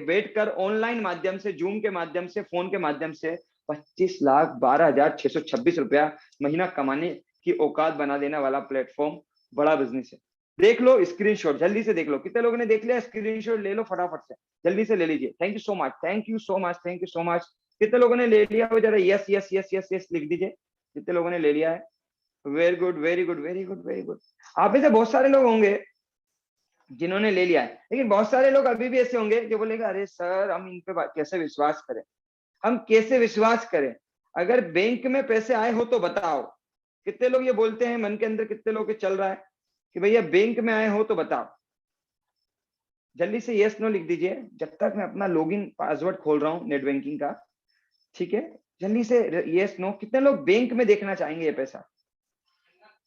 [SPEAKER 7] बैठकर ऑनलाइन माध्यम से, जूम के माध्यम से, फोन के माध्यम से 25,12,626 रुपया महीना कमाने की औकात बना देने वाला प्लेटफॉर्म बड़ा बिजनेस है। देख लो स्क्रीनशॉट, जल्दी से देख लो। कितने लोगों ने देख लिया? स्क्रीनशॉट ले लो फटाफट से, जल्दी से ले लीजिए। Thank you so much, thank you so much, thank you so much. कितने लोगों ने ले लिया? वो जरा yes yes yes yes yes लिख दीजिए, कितने लोगों ने ले लिया है? Very good, very good, very good, very good. आप में से बहुत सारे लोग होंगे जिन्होंने ले लिया है, लेकिन बहुत सारे लोग अभी भी ऐसे होंगे जो बोलेगा अरे सर हम इन पे कैसे विश्वास करें, हम कैसे विश्वास करें? अगर बैंक में पैसे आए हो तो बताओ। कितने लोग ये बोलते हैं मन के अंदर, कितने लोग चल रहा है कि भैया बैंक में आए हो तो बताओ? जल्दी से यस नो लिख दीजिए जब तक मैं अपना लॉगिन पासवर्ड खोल रहा हूँ नेट बैंकिंग का। ठीक है, जल्दी से यस नो। कितने लोग बैंक में देखना चाहेंगे ये पैसा?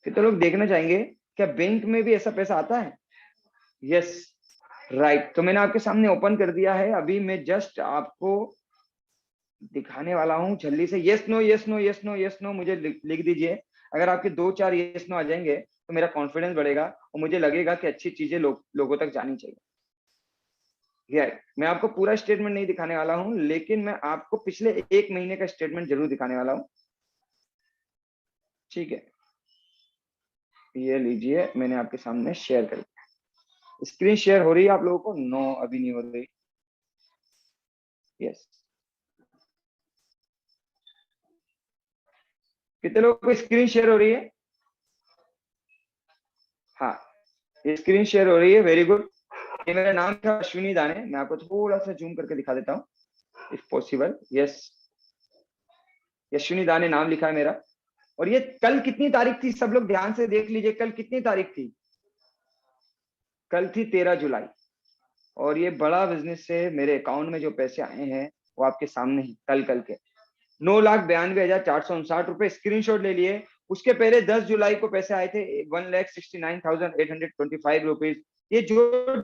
[SPEAKER 7] कितने लोग देखना चाहेंगे क्या बैंक में भी ऐसा पैसा आता है? Yes, right. तो मैंने आपके सामने ओपन कर दिया है, अभी मैं जस्ट आपको दिखाने वाला हूं। जल्दी से yes no yes no yes no yes no मुझे लिख दीजिए। अगर आपके 2-4 यस नो आ जाएंगे तो मेरा कॉन्फिडेंस बढ़ेगा और मुझे लगेगा कि अच्छी चीजें लोगों तक जानी चाहिए। मैं आपको पूरा स्टेटमेंट नहीं दिखाने वाला हूं, लेकिन मैं आपको पिछले 1 महीने का स्टेटमेंट जरूर दिखाने वाला हूं। ठीक है, ये लीजिए, मैंने आपके सामने शेयर कर दिया। स्क्रीन शेयर हो रही है आप लोगों को? नो, अभी नहीं हो रही। यस, कितने लोगों को स्क्रीन शेयर हो रही है? हाँ, स्क्रीन शेयर हो रही है, वेरी गुड। ये मेरा नाम था अश्विनी दाने, मैं आपको थोड़ा सा जूम करके दिखा देता हूँ इफ पॉसिबल। यस, अश्विनी दाने नाम लिखा है मेरा। और ये कल कितनी तारीख थी? सब लोग ध्यान से देख लीजिए, कल कितनी तारीख थी? कल थी 13 जुलाई। और ये बड़ा बिजनेस से मेरे अकाउंट में जो पैसे आए हैं वो आपके सामने ही कल के 9,92,459 रुपए स्क्रीनशॉट ले लिए। उसके पहले 10 जुलाई को पैसे आए थे 1,69,825 रुपीज। ये जो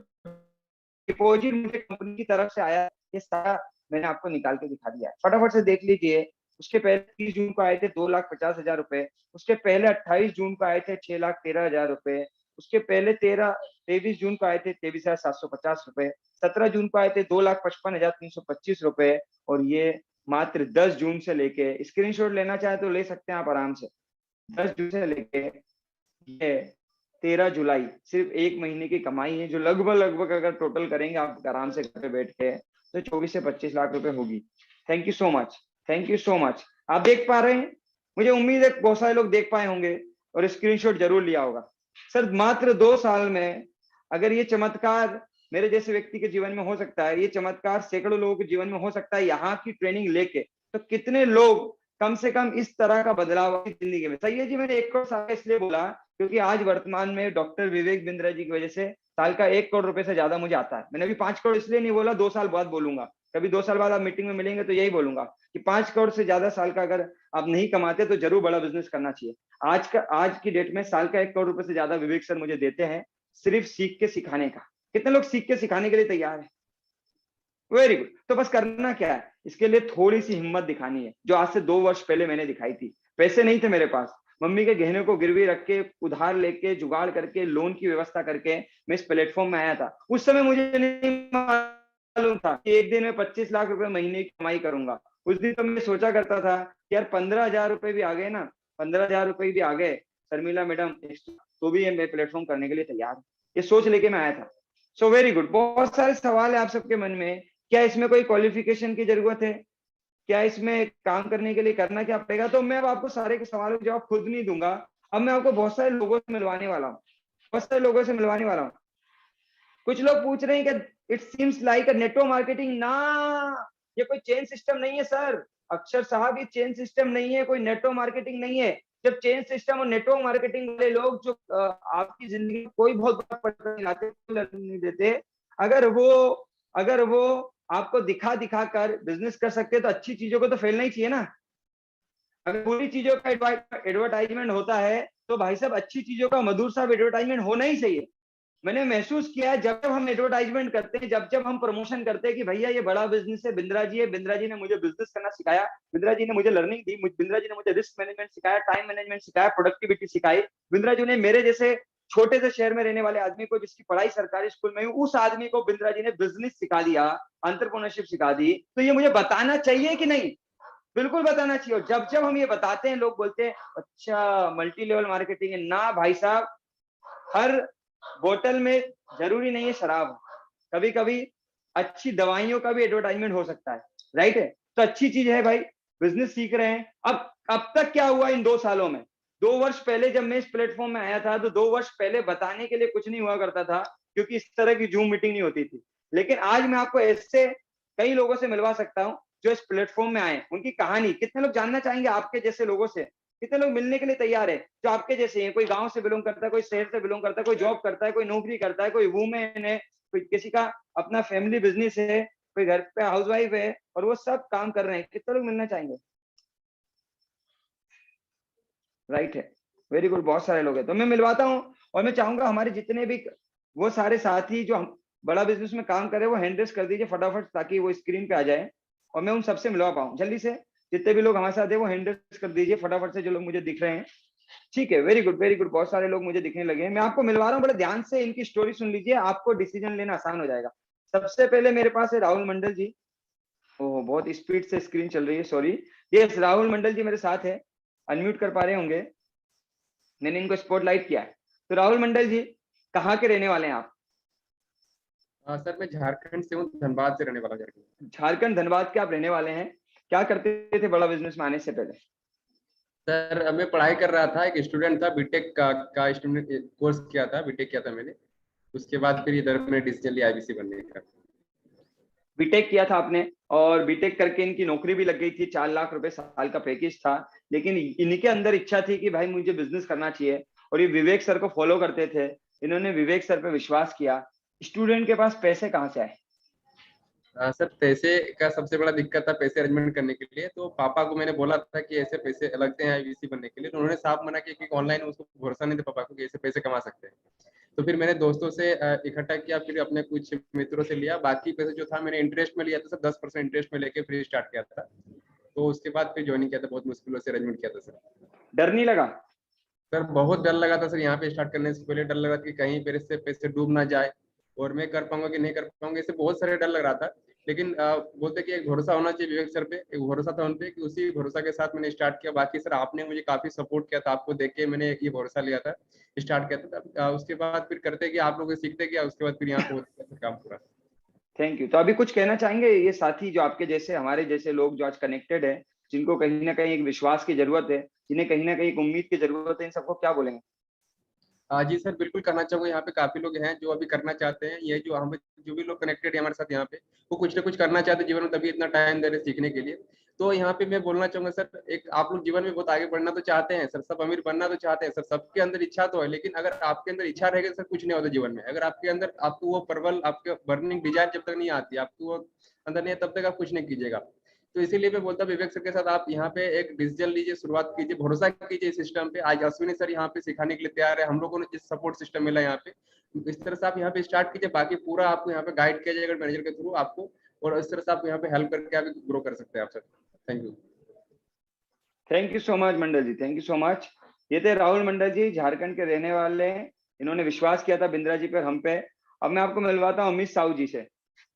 [SPEAKER 7] डिपॉजिट मुझे कंपनी की तरफ से आया, ये सारा मैंने आपको निकाल के दिखा दिया है, फटाफट से देख लीजिए। उसके पहले 30 जून को आए थे 2,50,000 रुपए। उसके पहले 28 जून को आए थे 6,13,000 रुपए। उसके पहले 23 जून को आए थे 23,750 रुपए। 17 जून को आए थे 2,55,325 रुपए। और ये मात्र 10 जून से लेके, स्क्रीनशॉट लेना चाहे तो ले सकते हैं आप आराम से, 10 जून से लेके ये 13 जुलाई, सिर्फ 1 महीने की कमाई है, जो लगभग अगर टोटल करेंगे आप आराम से घर पे बैठ के तो 24 से 25 लाख रुपए होगी। Thank you so much, thank you so much. आप देख पा रहे हैं? मुझे उम्मीद है बहुत सारे लोग देख पाए होंगे और स्क्रीनशॉट जरूर लिया होगा। सर मात्र 2 साल में अगर ये चमत्कार मेरे जैसे व्यक्ति के जीवन में हो सकता है, ये चमत्कार सैकड़ों लोगों के जीवन में हो सकता है यहाँ की ट्रेनिंग लेके, तो कितने लोग कम से कम इस तरह का बदलाव अपनी जिंदगी में। सही है जी, मैंने 1 करोड़ साल इसलिए बोला क्योंकि आज वर्तमान में डॉक्टर विवेक बिंद्रा जी की वजह से साल का 1 करोड़ रुपए से ज्यादा मुझे आता है। मैंने अभी 5 करोड़ इसलिए नहीं बोला, 2 साल बाद बोलूंगा। कभी 2 साल बाद आप मीटिंग में मिलेंगे तो यही बोलूंगा कि 5 करोड़ से ज्यादा साल का अगर आप नहीं कमाते तो जरूर बड़ा बिजनेस करना चाहिए। आज की डेट में साल का 1 करोड़ रुपए से ज्यादा विवेक सर मुझे देते हैं, सिर्फ सीख के सिखाने का। कितने लोग सीख के सिखाने के लिए तैयार है? Very good. तो बस करना क्या है, इसके लिए थोड़ी सी हिम्मत दिखानी है, जो आज से 2 वर्ष पहले मैंने दिखाई थी। पैसे नहीं थे मेरे पास, मम्मी के गहने को गिरवी रख के, उधार लेके, जुगाड़ करके, लोन की व्यवस्था करके मैं इस प्लेटफॉर्म में आया था। उस समय मुझे नहीं मालूम था कि एक दिन में 25 लाख रुपए महीने की कमाई करूंगा। उस दिन तो मैं सोचा करता था कि यार 15,000 रुपए भी आ गए ना, 15,000 रुपए भी आ गए शर्मिला मैडम तो भी ये मैं प्लेटफॉर्म करने के लिए तैयार हूँ, ये सोच लेके मैं आया था। So very good. बहुत सारे सवाल है आप सबके मन में, क्या इसमें कोई क्वालिफिकेशन की जरूरत है, क्या इसमें काम करने के लिए करना क्या पड़ेगा? तो मैं अब आपको सारे के सवालों के जवाब खुद नहीं दूंगा, अब मैं आपको बहुत सारे लोगों से मिलवाने वाला हूँ, बहुत सारे लोगों से मिलवाने वाला हूँ। कुछ लोग पूछ रहे हैं कि it seems like a network marketing. ना, ये कोई चेन सिस्टम नहीं है सर, अक्षर साहब, ये चेन सिस्टम नहीं है, कोई नेटवर्क मार्केटिंग नहीं है। जब चेन सिस्टम और नेटवर्क मार्केटिंग वाले लोग जो आपकी जिंदगी में कोई बहुत बड़ा पड़ता नहीं लाते, नहीं देते, अगर वो आपको दिखा दिखा कर बिजनेस कर सकते तो अच्छी चीजों को तो फैलना ही चाहिए ना। अगर बुरी चीजों का एडवर्टाइजमेंट होता है तो भाई साहब अच्छी चीजों का मधुर साहब एडवर्टाइजमेंट होना ही चाहिए। मैंने महसूस किया है जब हम एडवर्टाइजमेंट करते हैं, जब हम प्रमोशन करते हैं कि भैया ये बड़ा बिजनेस है, बिंद्रा जी है, बिंद्रा जी ने मुझे बिजनेस करना सिखाया, बिंद्रा जी ने मुझे लर्निंग दी, बिंद्रा जी ने मुझे रिस्क मैनेजमेंट सिखाया, टाइम मैनेजमेंट सिखाया, प्रोडक्टिविटी सिखाई, बिंद्रा जी ने मेरे जैसे छोटे से शहर में रहने वाले आदमी को, जिसकी पढ़ाई सरकारी स्कूल में हुई, उस आदमी को बिंद्रा जी ने बिजनेस सिखा दिया, एंटरप्रेन्योरशिप सिखा दी। तो ये मुझे बताना चाहिए कि नहीं? बिल्कुल बताना चाहिए। और जब हम ये बताते हैं लोग बोलते हैं अच्छा मल्टी लेवल मार्केटिंग है। ना भाई साहब, हर बोतल में जरूरी नहीं है शराब, कभी कभी अच्छी दवाइयों का भी एडवर्टाइजमेंट हो सकता है, राइट है? तो अच्छी चीज है भाई, बिजनेस सीख रहे हैं। अब तक क्या हुआ इन 2 सालों में? 2 वर्ष पहले जब मैं इस प्लेटफॉर्म में आया था तो 2 वर्ष पहले बताने के लिए कुछ नहीं हुआ करता था, क्योंकि इस तरह की जूम मीटिंग नहीं होती थी। लेकिन आज मैं आपको ऐसे कई लोगों से मिलवा सकता हूँ जो इस प्लेटफॉर्म में आए, उनकी कहानी। कितने लोग जानना चाहेंगे आपके जैसे लोगों से? कितने लोग मिलने के लिए तैयार है जो आपके जैसे हैं? कोई गांव से बिलोंग करता है, कोई शहर से बिलोंग करता है, कोई जॉब करता है, कोई नौकरी करता है, कोई वुमेन है, कोई किसी का अपना फैमिली बिजनेस है, कोई घर पे हाउसवाइफ है, और वो सब काम कर रहे हैं। कितने लोग मिलना चाहेंगे? राइट है, वेरी गुड, बहुत सारे लोग हैं। तो मैं मिलवाता हूँ, और मैं चाहूंगा हमारे जितने भी वो सारे साथी जो हम बड़ा बिजनेस में काम कर रहे हैं वो हैंड रेस कर दीजिए फटाफट, ताकि वो स्क्रीन पे आ जाए और मैं उन सबसे मिलवा पाऊँ जल्दी से। जितने भी लोग हमारे साथ है वो हैंड रेस कर दीजिए फटाफट से, जो लोग मुझे दिख रहे हैं। ठीक है, वेरी गुड वेरी गुड, बहुत सारे लोग मुझे दिखने लगे हैं। मैं आपको मिलवा रहा हूँ, बड़े ध्यान से इनकी स्टोरी सुन लीजिए, आपको डिसीजन लेना आसान हो जाएगा। सबसे पहले मेरे पास है राहुल मंडल जी। ओह, बहुत स्पीड से स्क्रीन चल रही है, सॉरी। यस, राहुल मंडल जी मेरे साथ है, अनम्यूट कर पा रहे होंगे, मैंने इनको स्पॉटलाइट किया है। तो राहुल मंडल जी, कहाँ के रहने वाले हैं आप?
[SPEAKER 4] सर मैं झारखंड से हूँ, धनबाद से रहने वाला हूँ।
[SPEAKER 7] झारखंड धनबाद के आप रहने वाले हैं। क्या करते थे बड़ा बिजनेस में आने से पहले?
[SPEAKER 4] सर मैं पढ़ाई कर रहा था, एक स्टूडेंट था, बीटेक का स्टूडेंट कोर्स किया था, बीटेक किया था मैंने। उसके बाद फिर इधर मैंने डिसीजन लिया आईबीसी बनने का।
[SPEAKER 7] बीटेक किया था आपने, और बीटेक करके इनकी नौकरी भी लग गई थी, 4 लाख रुपए साल का पैकेज था। लेकिन इनके अंदर इच्छा थी कि भाई मुझे बिजनेस करना चाहिए, और ये विवेक सर को फॉलो करते थे। इन्होंने विवेक सर पे विश्वास किया। स्टूडेंट के पास पैसे कहाँ से आए?
[SPEAKER 4] सर पैसे का सबसे बड़ा दिक्कत था, पैसे अरेंजमेंट करने के लिए। तो पापा को मैंने बोला था कि ऐसे पैसे लगते हैं आईबीसी बनने के लिए, तो उन्होंने साफ मना किया कि ऑनलाइन उसको भरोसा नहीं था पापा को कि ऐसे पैसे कमा सकते हैं। तो फिर मैंने दोस्तों से इकट्ठा किया, फिर अपने कुछ मित्रों से लिया, बाकी पैसे जो था मैंने इंटरेस्ट में लिया था सर, 10% इंटरेस्ट में लेके फिर स्टार्ट किया था। तो उसके बाद फिर ज्वाइनिंग किया था, बहुत मुश्किलों से अरेंजमेंट किया था सर।
[SPEAKER 7] डर नहीं लगा?
[SPEAKER 4] सर बहुत डर लगा था सर, यहाँ पे स्टार्ट करने से पहले डर लगा था कि कहीं मेरे से पैसे डूब ना जाए, और मैं कर पाऊंगा कि नहीं कर पाऊंगा, इससे बहुत सारे डर लग रहा था। लेकिन बोलते कि एक भरोसा होना चाहिए विवेक सर पे, एक भरोसा था उन पे, कि उसी भरोसा के साथ मैंने स्टार्ट किया। बाकी सर आपने मुझे काफी सपोर्ट किया था, आपको देख के मैंने ये भरोसा लिया था, स्टार्ट किया था। उसके बाद फिर करते गया, आप लोग सीखते गया, उसके बाद फिर यहाँ पे होता है काम पूरा।
[SPEAKER 7] Thank you. तो अभी कुछ कहना चाहेंगे ये साथी जो आपके जैसे, हमारे जैसे लोग जो आज कनेक्टेड है, जिनको कहीं ना कहीं एक विश्वास की जरूरत है, जिन्हें कहीं ना कहीं एक उम्मीद की जरूरत है, इन सबको क्या बोलेंगे?
[SPEAKER 4] जी सर, बिल्कुल करना चाहूंगा। यहाँ पे काफी लोग हैं जो अभी करना चाहते हैं, ये जो भी लोग कनेक्टेड है हमारे साथ यहाँ पे, वो कुछ ना कुछ करना चाहते हैं जीवन में, तभी इतना टाइम दे रहे सीखने के लिए। तो यहाँ पे मैं बोलना चाहूंगा सर, एक आप लोग जीवन में बहुत आगे बढ़ना तो चाहते हैं सर, सब अमीर बनना तो चाहते हैं सर, सबके अंदर इच्छा तो है, लेकिन अगर आपके अंदर इच्छा रहेगी सर कुछ नहीं होता जीवन में। अगर आपके अंदर आपको वो प्रबल, आपके बर्निंग डिजायर जब तक नहीं आती, आपको वो अंदर नहीं है, तब तक आप कुछ नहीं कीजिएगा। तो इसीलिए मैं बोलता हूँ विवेक सर के साथ आप यहाँ पे एक डिसीजन लीजिए, शुरुआत कीजिए, भरोसा कीजिए इस सिस्टम पे। आज अश्विनी सर यहाँ पे सिखाने के लिए तैयार है, हम लोगों ने जिस सपोर्ट सिस्टम मिला यहाँ पे, इस तरह से आप यहाँ पे स्टार्ट कीजिए। बाकी पूरा आपको यहाँ पे गाइड किया जाएगा मैनेजर के थ्रू आपको, और इस तरह से आप यहाँ पे हेल्प करके आप ग्रो कर सकते हैं आप sir. Thank you.
[SPEAKER 7] Thank you so much Mandal ji, thank you so much. ये थे राहुल मंडल जी, झारखंड के रहने वाले हैं। इन्होंने विश्वास किया था बिंद्रा जी पे, हम पे। अब मैं आपको मिलवाता हूँ अमित साहू जी से।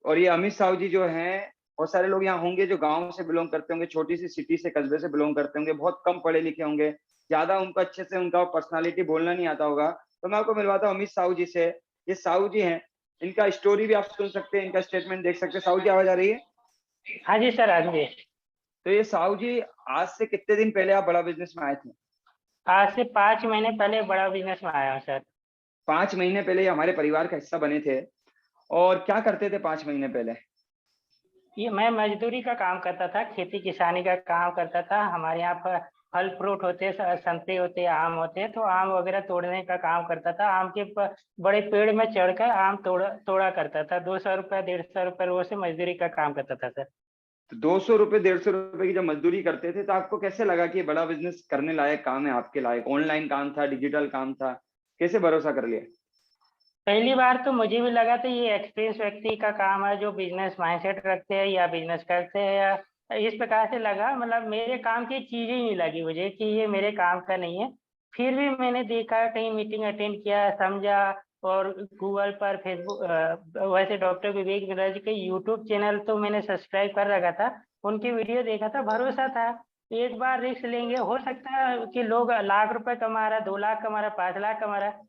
[SPEAKER 7] और ये अमित साहू जी जो हैं, बहुत सारे लोग यहाँ होंगे जो गांव से बिलोंग करते होंगे, छोटी सी सिटी से, कस्बे से बिलोंग करते होंगे, बहुत कम पढ़े लिखे होंगे, ज्यादा उनको अच्छे से उनका पर्सनालिटी बोलना नहीं आता होगा। तो मैं आपको मिलवाता हूँ अमित साहू जी से। ये साहू जी हैं, इनका स्टोरी भी आप सुन सकते हैं, इनका स्टेटमेंट देख सकते हैं। साहू जी आवाज आ रही है?
[SPEAKER 8] हाँ जी सर, हाँ जी।
[SPEAKER 7] तो ये साहू जी, आज से कितने दिन पहले आप बड़ा बिजनेस में आए थे?
[SPEAKER 8] आज से 5 महीने पहले बड़ा बिजनेस में आया हूँ सर।
[SPEAKER 7] 5 महीने पहले ये हमारे परिवार का हिस्सा बने थे। और क्या करते थे 5 महीने पहले?
[SPEAKER 8] ये मैं मजदूरी का काम करता था, खेती किसानी का काम करता था। हमारे यहाँ पर फल फ्रूट होते हैं, संतरे होते हैं, आम होते हैं, तो आम वगैरह तोड़ने का काम करता था। आम के बड़े पेड़ में चढ़कर आम तोड़ा करता था। 200 रुपये 150 रुपये रोज से मजदूरी का काम करता था सर।
[SPEAKER 7] तो 200 रुपए 150 रुपए की जब मजदूरी करते थे, तो आपको कैसे लगा कि ये बड़ा बिजनेस करने लायक काम है, आपके लायक? ऑनलाइन काम था, डिजिटल काम था, कैसे भरोसा कर लिया?
[SPEAKER 8] पहली बार तो मुझे भी लगा था ये एक्सपीरियंस व्यक्ति का काम है जो बिजनेस माइंडसेट रखते हैं या बिजनेस करते हैं, या इस प्रकार से लगा। मतलब मेरे काम की चीज ही नहीं लगी मुझे कि ये मेरे काम का नहीं है। फिर भी मैंने देखा, कहीं मीटिंग अटेंड किया, समझा, और गूगल पर, फेसबुक, वैसे डॉक्टर विवेक बिंद्रा जी के यूट्यूब चैनल तो मैंने सब्सक्राइब कर रखा था, उनकी वीडियो देखा था, भरोसा था एक बार रिस्क लेंगे, हो सकता है कि लोग लाख रुपए कमा रहा है, 2 लाख कमा रहा है, 5 लाख कमा रहा है,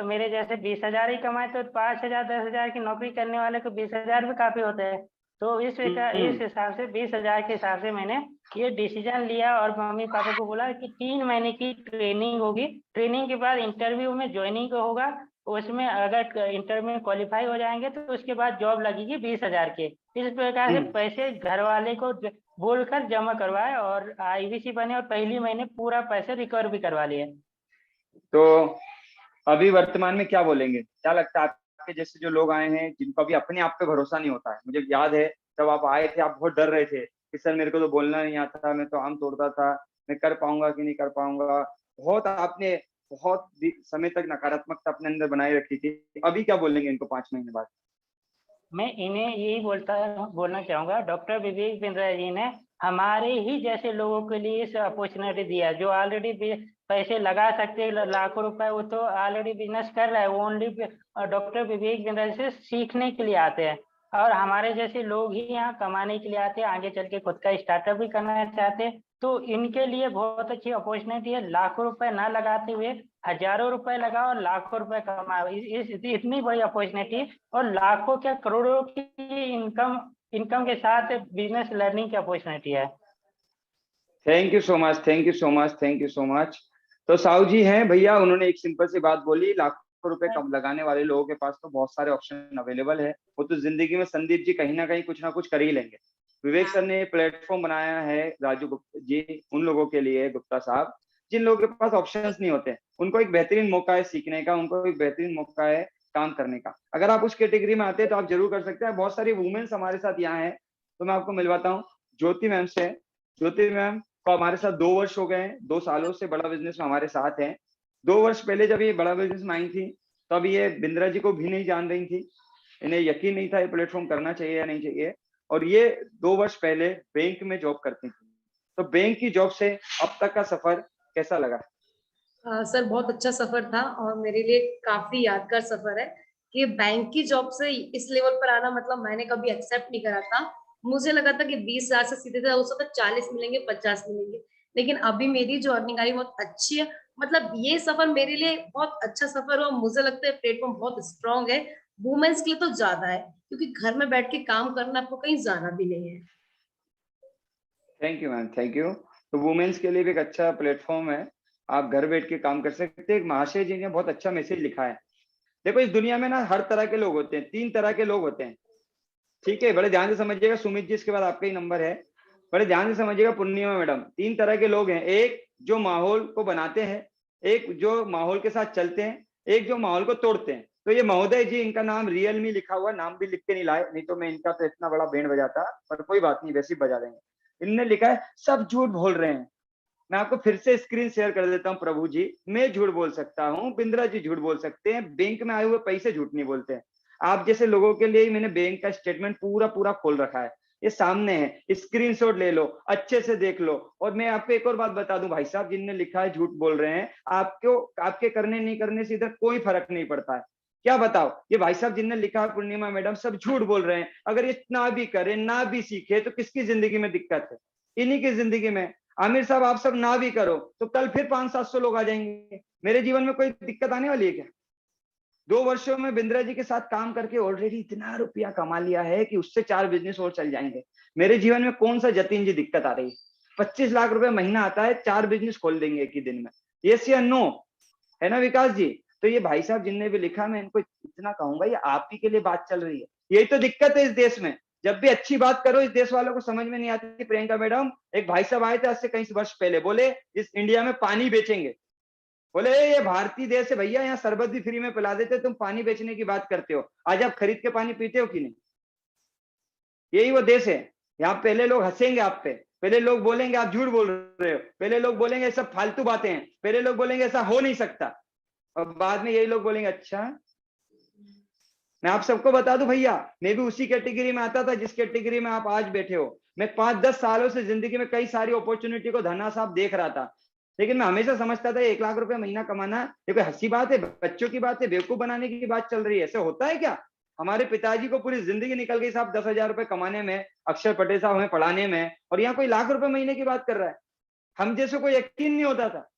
[SPEAKER 8] मेरे जैसे 20,000 ही कमाए तो 5,000 10,000 की नौकरी करने वाले को 20,000 भी काफी होते हैं। तो इस हिसाब से 20,000 के हिसाब से मैंने ये डिसीजन लिया और मम्मी पापा को बोला कि 3 महीने की ट्रेनिंग होगी, ट्रेनिंग के बाद इंटरव्यू में ज्वाइनिंग होगा, उसमें अगर इंटरव्यू में क्वालिफाई हो जाएंगे तो उसके बाद जॉब लगेगी 20,000 के। इस प्रकार से पैसे घर वाले को बोलकर जमा करवाए और आईबीसी बने, और पहली महीने पूरा पैसे रिकवर भी करवा लिए।
[SPEAKER 7] तो अभी वर्तमान में क्या बोलेंगे? क्या लगता है आपके जैसे जो लोग आए हैं जिनको अभी अपने आप पे भरोसा नहीं होता है? मुझे याद है जब आप आए थे, आप बहुत डर रहे थे कि सर मेरे को तो बोलना नहीं आता, मैं तो आम तोड़ता था, मैं कर पाऊंगा कि नहीं कर पाऊंगा। बहुत आपने बहुत समय तक नकारात्मकता अपने अंदर बनाए रखी थी। अभी क्या बोलेंगे इनको 5 महीने बाद?
[SPEAKER 8] मैं इन्हें यही बोलना चाहूंगा, डॉक्टर विवेक बिंद्रा जी ने हमारे ही जैसे लोगों के लिए इस अपॉर्चुनिटी दिया। जो ऑलरेडी पैसे लगा सकते हैं लाखों रुपए, वो तो ऑलरेडी बिजनेस कर रहा है, वो ओनली डॉक्टर विवेक बिंद्रा से सीखने के लिए आते हैं। और हमारे जैसे लोग ही यहाँ कमाने के लिए आते हैं, आगे चल के खुद का स्टार्टअप भी करना चाहते हैं, तो इनके लिए बहुत अच्छी अपॉर्चुनिटी है। लाखों रुपए ना लगाते हुए हजारों रुपए लगाओ और लाखों रुपए कमाओ, इतनी बड़ी अपॉर्चुनिटी, और लाखों क्या करोड़ों की इनकम के साथ बिजनेस लर्निंग की अपॉर्चुनिटी है।
[SPEAKER 7] Thank you so much, thank you so much, thank you so much. तो साहू जी हैं भैया, उन्होंने एक सिंपल सी बात बोली, लाखों रुपए कम लगाने वाले लोगों के पास तो बहुत सारे ऑप्शन अवेलेबल है। वो तो जिंदगी में संदीप जी कहीं ना कहीं कुछ ना कुछ कर ही लेंगे। विवेक सर ने प्लेटफॉर्म बनाया है राजू गुप्ता जी उन लोगों के लिए, गुप्ता साहब, जिन लोगों के पास ऑप्शंस नहीं होते, उनको एक बेहतरीन मौका है सीखने का, उनको एक बेहतरीन मौका है काम करने का। अगर आप उस कैटेगरी में आते हैं तो आप जरूर कर सकते हैं। बहुत सारी वुमेन्स हमारे साथ यहाँ है, तो मैं आपको मिलवाता हूँ ज्योति मैम से। ज्योति मैम तो हमारे साथ 2 वर्ष हो गए हैं, 2 सालों से बड़ा बिजनेस में हमारे साथ हैं। 2 वर्ष पहले जब ये बड़ा बिजनेस में आई थी, तब ये बिंद्रा जी को भी नहीं जान रही थी, इन्हें यकीन नहीं था ये प्लेटफॉर्म करना चाहिए या नहीं चाहिए। और ये 2 वर्ष पहले बैंक में जॉब करती थी। तो बैंक की जॉब से अब तक का सफर कैसा लगा?
[SPEAKER 9] सर बहुत अच्छा सफर था और मेरे लिए काफी यादगार सफर है कि बैंक की जॉब से इस लेवल पर आना, मतलब मैंने कभी एक्सेप्ट नहीं करा था। मुझे लगा था कि 20,000 से सीधे हो सकता 40 मिलेंगे, 50 मिलेंगे, लेकिन अभी मेरी जो अर्निंग आई बहुत अच्छी है। मतलब ये सफर मेरे लिए बहुत अच्छा सफर है और मुझे लगता है प्लेटफॉर्म बहुत स्ट्रांग है। वुमेन्स के लिए तो ज्यादा है, क्योंकि घर में बैठ के काम करना, आपको कहीं जाना भी नहीं है।
[SPEAKER 7] Thank you ma'am, thank you. तो वुमेन्स के लिए भी एक अच्छा प्लेटफॉर्म है, आप घर बैठ के काम कर सकते हैं। एक महाशय जी ने बहुत अच्छा मैसेज लिखा है। देखो इस दुनिया में ना हर तरह के लोग होते हैं, 3 तरह के लोग होते हैं, ठीक है? बड़े ध्यान से समझिएगा। सुमित जी इसके बाद आपका ही नंबर है, बड़े ध्यान से समझिएगा। पूर्णिमा मैडम, 3 तरह के लोग हैं। एक जो माहौल को बनाते हैं, एक जो माहौल के साथ चलते हैं, एक जो माहौल को तोड़ते हैं। तो ये महोदय जी, इनका नाम रियल में लिखा हुआ, नाम भी लिख के नहीं लाए, नहीं तो मैं इनका तो इतना बड़ा बैंड बजाता, पर कोई बात नहीं, वैसे ही बजा देंगे। इनने लिखा है सब झूठ बोल रहे हैं। मैं आपको फिर से स्क्रीन शेयर कर देता हूँ। प्रभु जी, मैं झूठ बोल सकता हूँ, बिंद्रा जी झूठ बोल सकते हैं, बैंक में आए हुए पैसे झूठ नहीं बोलते हैं। आप जैसे लोगों के लिए ही मैंने बैंक का स्टेटमेंट पूरा खोल रखा है, ये सामने है, स्क्रीनशॉट ले लो, अच्छे से देख लो। और मैं आपको एक और बात बता दूं भाई साहब, जिनने लिखा है झूठ बोल रहे हैं, आपके करने नहीं करने से इधर कोई फर्क नहीं पड़ता है। क्या बताओ, ये भाई साहब जिनने लिखा पूर्णिमा मैडम सब झूठ बोल रहे हैं। अगर ये ना भी करे ना भी सीखे तो किसकी जिंदगी में दिक्कत है? इन्हीं की जिंदगी में। आमिर साहब आप सब ना भी करो तो कल फिर 500-700 लोग आ जाएंगे। मेरे जीवन में कोई दिक्कत आने वाली है क्या? 2 वर्षों में बिंद्रा जी के साथ काम करके ऑलरेडी इतना रुपया कमा लिया है कि उससे 4 बिजनेस और चल जाएंगे। मेरे जीवन में कौन सा जतिन जी दिक्कत आ रही है? 25 लाख रुपए महीना आता है, 4 बिजनेस खोल देंगे एक ही दिन में। यस या नो? है ना विकास जी? तो ये भाई साहब जिनने भी लिखा, मैं इनको इतना कहूंगा, ये आप ही के लिए बात चल रही है। यही तो दिक्कत है इस देश में, जब भी अच्छी बात करो इस देश वालों को समझ में नहीं आती। प्रियंका मैडम, एक भाई साहब आए थे आज से कई वर्ष पहले, बोले इस इंडिया में पानी बेचेंगे। बोले ये भारतीय देश है भैया, यहाँ शरबत भी फ्री में पिला देते, तुम पानी बेचने की बात करते हो। आज आप खरीद के पानी पीते हो कि नहीं? यही वो देश है। यहाँ पहले लोग हंसेंगे आप पे, पहले लोग बोलेंगे आप झूठ बोल रहे हो, पहले लोग बोलेंगे सब फालतू बातें हैं, पहले लोग बोलेंगे ऐसा हो नहीं सकता, और बाद में यही लोग बोलेंगे अच्छा। मैं आप सबको बता दूं भैया, मैं भी उसी कैटेगरी में आता था जिस कैटेगरी में आप आज बैठे हो। मैं 5-10 सालों से जिंदगी में कई सारी अपॉर्चुनिटी को धन्ना साहब देख रहा था, लेकिन मैं हमेशा समझता था 1 लाख रुपए महीना कमाना ये कोई हंसी बात है, बच्चों की बात है, बेवकूफ बनाने की बात चल रही है। ऐसे होता है क्या? हमारे पिताजी को पूरी जिंदगी निकल गई साहब 10,000 रुपए कमाने में, अक्षर पटेल साहब हमें पढ़ाने में, और यहाँ कोई लाख रुपए महीने की बात कर रहा है। हम जैसे को यकीन नहीं होता था,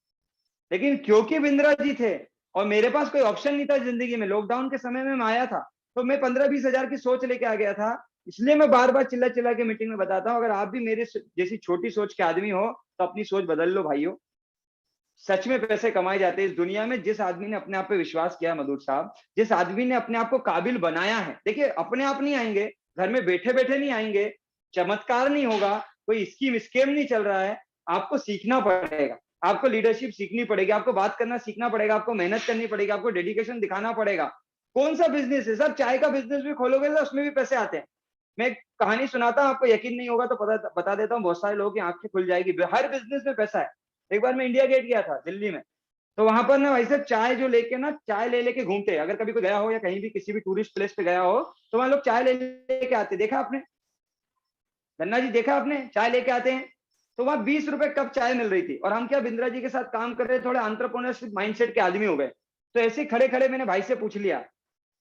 [SPEAKER 7] लेकिन क्योंकि बिंद्रा जी थे और मेरे पास कोई ऑप्शन नहीं था जिंदगी में, लॉकडाउन के समय में मैं आया था, तो मैं 15-20 हजार की सोच लेके आ गया था। इसलिए मैं बार बार चिल्ला चिल्ला के मीटिंग में बताता हूँ, अगर आप भी मेरे जैसी छोटी सोच के आदमी हो तो अपनी सोच बदल लो भाइयों। सच में पैसे कमाए जाते हैं इस दुनिया में। जिस आदमी ने अपने आप पे विश्वास किया मधुर साहब, जिस आदमी ने अपने आप को काबिल बनाया है, देखिए अपने आप नहीं आएंगे, घर में बैठे बैठे नहीं आएंगे, चमत्कार नहीं होगा, कोई स्कीम स्केम नहीं चल रहा है। आपको सीखना पड़ेगा, आपको लीडरशिप सीखनी पड़ेगी, आपको बात करना सीखना पड़ेगा, आपको मेहनत करनी पड़ेगी, आपको डेडिकेशन दिखाना पड़ेगा। कौन सा बिजनेस है सर? चाय का बिजनेस भी खोलोगे तो उसमें भी पैसे आते हैं। मैं कहानी सुनाता हूँ, आपको यकीन नहीं होगा तो बता देता हूँ, बहुत सारे लोगों की आंखें खुल जाएगी। हर बिजनेस में पैसा है। एक बार मैं इंडिया गेट गया था दिल्ली में, तो वहां पर ना भाई साहब चाय जो लेके ना, चाय ले लेके घूमते। अगर कभी कोई गया हो या कहीं भी किसी भी टूरिस्ट प्लेस पे गया हो तो वहां लोग चाय ले लेके आते, देखा आपने? धन्ना जी देखा आपने? चाय लेके आते हैं। तो वहां 20 रुपए कप चाय मिल रही थी, और हम क्या बिंद्रा जी के साथ काम कर रहे, थोड़े एंटरप्रेन्योरशिप माइंडसेट के आदमी हो गए। तो ऐसे खड़े खड़े मैंने भाई से पूछ लिया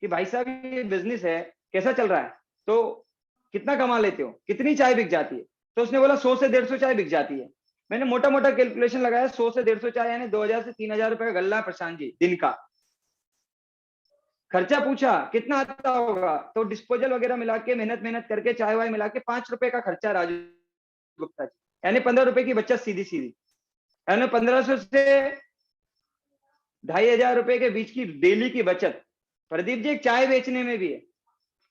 [SPEAKER 7] कि भाई साहब ये बिजनेस है कैसा चल रहा है, तो कितना कमा लेते हो, कितनी चाय बिक जाती है? तो उसने बोला 100 से 150 चाय बिक जाती है। मैंने मोटा मोटा कैलकुलेशन लगाया, 100 से 150 चाय यानी 2000 से 3000 रुपए का गल्ला है प्रशांत जी दिन का। खर्चा पूछा कितना आता होगा, तो डिस्पोजल वगैरह मिला के मेहनत करके चाय वाय मिला के 5 रुपए का खर्चा राजू गुप्ता जी, यानी 15 रुपए की बचत सीधी सीधी, यानी 1500 से 2500 रुपए के बीच की डेली की बचत। प्रदीप जी एक चाय बेचने में भी है,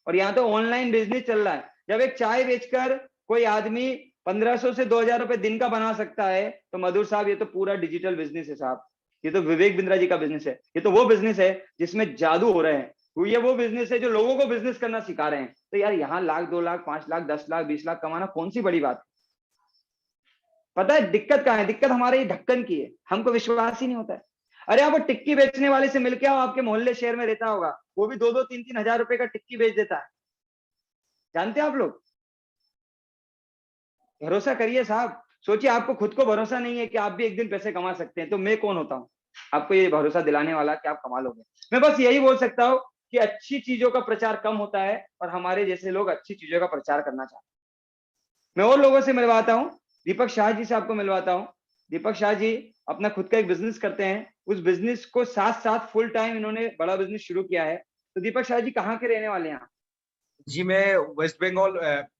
[SPEAKER 7] और यहाँ तो ऑनलाइन बिजनेस चल रहा है। जब एक चाय बेचकर कोई आदमी 1500 से 2000 रुपए दिन का बना सकता है, तो मधुर साहब ये तो पूरा डिजिटल बिजनेस है साहब। ये तो विवेक बिंद्रा जी का बिजनेस है। ये तो वो बिजनेस है जिसमें जादू हो रहे हैं। ये वो बिजनेस है जो लोगों को बिजनेस करना सिखा रहे हैं। तो यार यहाँ लाख, 2 लाख, 5 लाख, 10 लाख, 20 लाख कमाना कौन सी बड़ी बात है? पता है दिक्कत कहाँ है? दिक्कत हमारे ये ढक्कन की है, हमको विश्वास ही नहीं होता है। अरे आप वो टिक्की बेचने वाले से मिलके आओ, आपके मोहल्ले शहर में रहता होगा, वो भी 2-2, 3-3 हजार रुपए का टिक्की बेच देता है। जानते हैं आप लोग? भरोसा करिए साहब। सोचिए आपको खुद को भरोसा नहीं है कि आप भी एक दिन पैसे कमा सकते हैं, तो मैं कौन होता हूँ आपको ये भरोसा दिलाने वाला कि आप कमा लोगे? मैं बस यही बोल सकता हूँ कि अच्छी चीजों का प्रचार कम होता है, और हमारे जैसे लोग अच्छी चीजों का प्रचार करना चाहते हैं। मैं और लोगों से मिलवाता हूँ, दीपक शाह जी से आपको मिलवाता हूँ। दीपक शाह जी अपना खुद का एक बिजनेस करते हैं, उस बिजनेस को साथ साथ फुल टाइम इन्होंने बड़ा बिजनेस शुरू किया है। तो दीपक शाह जी कहाँ के रहने वाले हैं?
[SPEAKER 1] जी मैं वेस्ट बंगाल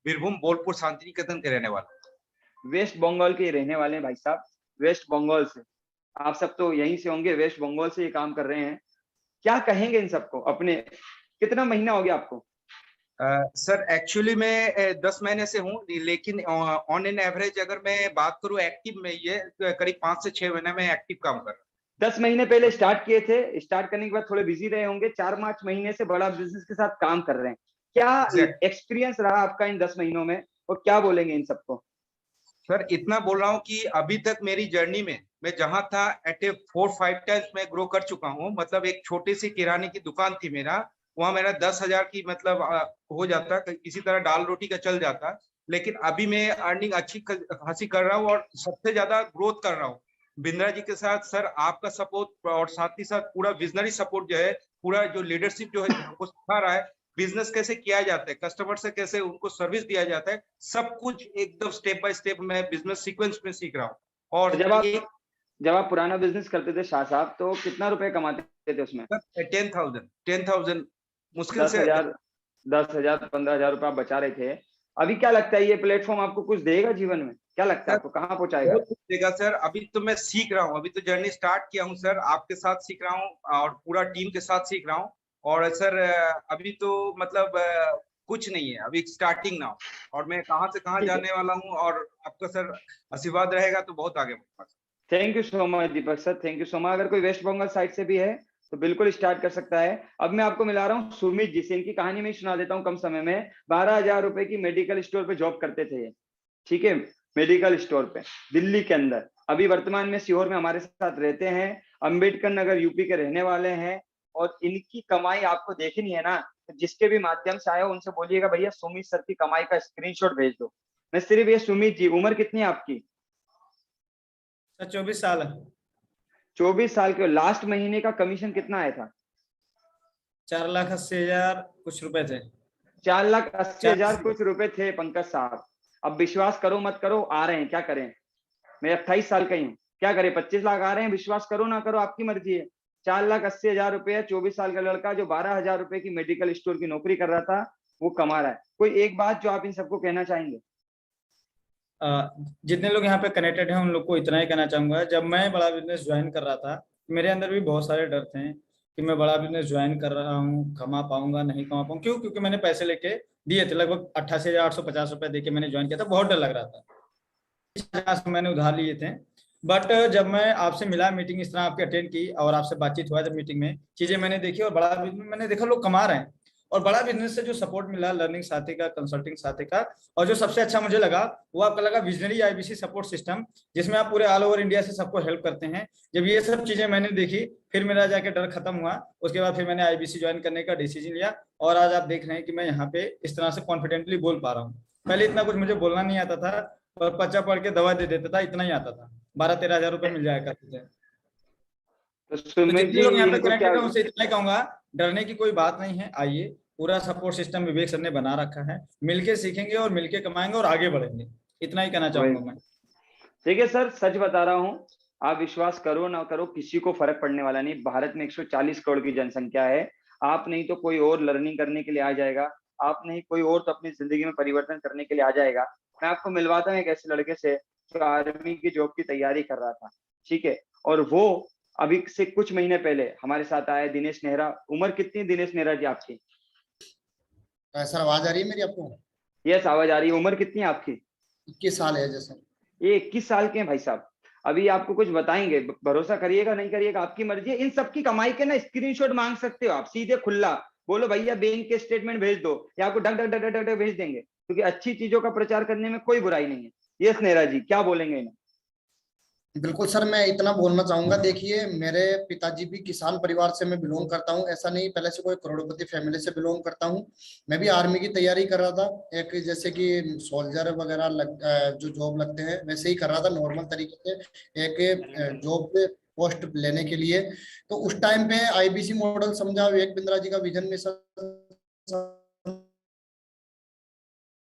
[SPEAKER 1] बीरभूम बोलपुर शांतिनिकेतन के रहने वाला हूँ।
[SPEAKER 7] वेस्ट बंगाल के रहने वाले हैं भाई साहब, वेस्ट बंगाल से। आप सब तो यहीं से होंगे, वेस्ट बंगाल से ये काम कर रहे हैं। क्या कहेंगे इन सबको? अपने कितना महीना हो गया आपको?
[SPEAKER 1] सर एक्चुअली मैं 10 महीने से हूँ, लेकिन ऑन एन एवरेज अगर मैं बात करूँ एक्टिव में, ये करीब 5 से 6 महीने में एक्टिव काम कर रहा हूँ।
[SPEAKER 7] 10 महीने पहले स्टार्ट किए थे, स्टार्ट करने के बाद थोड़े बिजी रहे होंगे, 4-5 महीने से बड़ा बिजनेस के साथ काम कर रहे हैं। क्या एक्सपीरियंस रहा आपका इन 10 महीनों में, और क्या बोलेंगे इन सबको?
[SPEAKER 1] सर इतना बोल रहा हूँ कि अभी तक मेरी जर्नी में मैं जहां था एट ए 4-5 टाइम्स मैं ग्रो कर चुका हूँ। मतलब एक छोटी सी किराने की दुकान थी मेरा, वहां मेरा 10,000 की मतलब हो जाता, किसी तरह दाल रोटी का चल जाता। लेकिन अभी मैं अर्निंग अच्छी खासी कर रहा हूँ और सबसे ज्यादा ग्रोथ कर रहा हूँ बिंद्रा जी के साथ। सर आपका सपोर्ट और साथ ही साथ पूरा विजनरी सपोर्ट जो है पूरा जो लीडरशिप जो है हमको सिखा रहा है, बिजनेस कैसे किया जाता है, कस्टमर से कैसे उनको सर्विस दिया जाता है, सब कुछ एकदम स्टेप बाय स्टेप मैं बिजनेस सीक्वेंस में सीख रहा हूँ। और
[SPEAKER 7] जब आप पुराना बिजनेस करते थे शाह साहब, तो कितना रुपए कमाते थे उसमें?
[SPEAKER 1] 10,000 मुश्किल से
[SPEAKER 7] 10,000 15,000 रुपए आप बचा रहे थे। अभी क्या लगता है ये प्लेटफॉर्म आपको कुछ देगा जीवन में? क्या लगता है आपको, कहाँ पहुंचाएगा?
[SPEAKER 1] बहुत कुछ देगा सर। अभी तो मैं सीख रहा हूँ, अभी तो जर्नी स्टार्ट किया हूँ सर, आपके साथ सीख रहा हूँ और पूरा टीम के साथ सीख रहा हूँ। और सर अभी तो मतलब कुछ नहीं है, अभी स्टार्टिंग ना, और मैं कहाँ से कहाँ जाने वाला हूँ, और आपका सर आशीर्वाद रहेगा तो बहुत आगे बढ़ूंगा।
[SPEAKER 7] Thank you so much Deepak sir, thank you so much. अगर कोई वेस्ट बंगाल साइड से भी है तो बिल्कुल स्टार्ट कर सकता है। अब मैं आपको मिला रहा हूँ सुमित जी से, इनकी कहानी में सुना देता हूँ कम समय में। 12,000 रुपए की मेडिकल स्टोर पे जॉब करते थे ये, ठीक है, मेडिकल स्टोर पे दिल्ली के अंदर। अभी वर्तमान में सीहोर में हमारे साथ रहते हैं, अंबेडकर नगर यूपी के रहने वाले हैं। और इनकी कमाई आपको देखनी है ना, तो जिसके भी माध्यम से आए हो उनसे बोलिएगा भैया सुमित सर की कमाई का स्क्रीनशॉट भेज दो। मैं सिर्फ ये, सुमित जी उम्र कितनी है आपकी?
[SPEAKER 10] सर 24 साल है।
[SPEAKER 7] 24 साल के। लास्ट महीने का कमीशन कितना आया था?
[SPEAKER 10] 4,80,000 कुछ रुपए थे।
[SPEAKER 7] 4,80,000 कुछ रुपए थे पंकज साहब। अब विश्वास करो मत करो, आ रहे हैं, क्या करें। मैं 28 साल का ही हूँ, क्या करें। 25 लाख आ रहे हैं, विश्वास करो ना करो आपकी मर्जी है। 4,80,000 रुपए, 24 साल का लड़का जो 12,000 रुपए की मेडिकल स्टोर की नौकरी कर रहा था, वो कमा रहा है। कोई एक बात जो आप इन सबको कहना चाहेंगे?
[SPEAKER 10] जितने लोग यहाँ पे कनेक्टेड हैं उन लोग को इतना ही कहना चाहूंगा, जब मैं बड़ा बिजनेस ज्वाइन कर रहा था मेरे अंदर भी बहुत सारे डर थे कि मैं बड़ा बिजनेस ज्वाइन कर रहा हूँ, कमा पाऊंगा नहीं कमा पाऊंगा। क्यों? क्योंकि मैंने पैसे लेके दिए थे, लगभग 88,850 रुपए देके मैंने ज्वाइन किया था। बहुत डर लग रहा था, 50 मैंने उधार लिए थे। बट जब मैं आपसे मिला, मीटिंग इस तरह आपकी अटेंड की और आपसे बातचीत हुआ, जब मीटिंग में चीजें मैंने देखी और बड़ा बिजनेस मैंने देखा लोग कमा रहे हैं, और बड़ा बिजनेस से जो सपोर्ट मिला लर्निंग साथी का, कंसल्टिंग साथी का, और जो सबसे अच्छा मुझे लगा वो आपका लगा विजनरी आईबीसी सपोर्ट सिस्टम, जिसमें आप पूरे ऑल ओवर इंडिया से सबको हेल्प करते हैं। जब ये सब चीजें मैंने देखी, फिर मेरा जाके डर खत्म हुआ। उसके बाद फिर मैंने आईबीसी ज्वाइन करने का डिसीजन लिया, और आज आप देख रहे हैं कि मैं यहाँ पे इस तरह से कॉन्फिडेंटली बोल पा रहा हूँ। पहले इतना कुछ मुझे बोलना नहीं आता था, और पर्चा पढ़ के दवा दे देता था, इतना ही आता था। 12-13 हजार रुपए मिल जाया करते थे।
[SPEAKER 7] तो
[SPEAKER 10] तो
[SPEAKER 7] सुमित
[SPEAKER 10] जितने
[SPEAKER 7] जी
[SPEAKER 10] लोग यहाँ पे
[SPEAKER 7] इनको क्या,
[SPEAKER 10] कनेक्टेड है उनसे इतना ही कहूंगा, डरने की कोई बात नहीं है। आइए, पूरा सपोर्ट सिस्टम विवेक सर ने बना रखा है, मिलके सीखेंगे और मिलके कमाएंगे और आगे बढ़ेंगे। इतना ही कहना चाहूंगा मैं।
[SPEAKER 7] ठीक है सर, सच बता रहा हूँ, आप विश्वास करो ना करो, किसी को फर्क पड़ने वाला नहीं। भारत में 140 करोड़ की जनसंख्या है। आप नहीं तो कोई और लर्निंग करने के लिए आ जाएगा, आप नहीं कोई और तो अपनी जिंदगी में परिवर्तन करने के लिए आ जाएगा। मैं आपको मिलवाता हूँ एक ऐसे लड़के से जो आर्मी की जॉब की तैयारी कर रहा था, ठीक है, और वो अभी से कुछ महीने पहले हमारे साथ आया, दिनेश नेहरा। उम्र कितनी है दिनेश नेहरा जी आपकी?
[SPEAKER 11] सर आवाज आ रही है मेरी आपको?
[SPEAKER 7] यस, आवाज आ रही है। उम्र कितनी है आपकी?
[SPEAKER 11] 21 साल है जैसे।
[SPEAKER 7] ये 21 साल के हैं भाई साहब। अभी आपको कुछ बताएंगे, भरोसा करिएगा नहीं करिएगा आपकी मर्जी है। इन सबकी कमाई के ना स्क्रीनशॉट मांग सकते हो आप, सीधे खुला बोलो भैया बैंक के स्टेटमेंट भेज दो, या आपको duck duck duck duck duck भेज देंगे, क्योंकि अच्छी चीजों का प्रचार करने में कोई बुराई नहीं है। यस नेहरा जी, क्या बोलेंगे इन्हें?
[SPEAKER 11] बिल्कुल सर, मैं इतना बोलना चाहूंगा। देखिए, मेरे पिताजी भी किसान परिवार से मैं बिलोंग करता हूं, ऐसा नहीं पहले से कोई करोड़पति फैमिली से बिलोंग करता हूं। मैं भी आर्मी की तैयारी कर रहा था, एक जैसे कि सोल्जर वगैरह जो जॉब लगते हैं वैसे ही कर रहा था, नॉर्मल तरीके से एक जॉब पे पोस्ट लेने के लिए। तो उस टाइम पे आईबीसी मॉडल समझा, विवेक बिंद्रा जी का विजन मिशन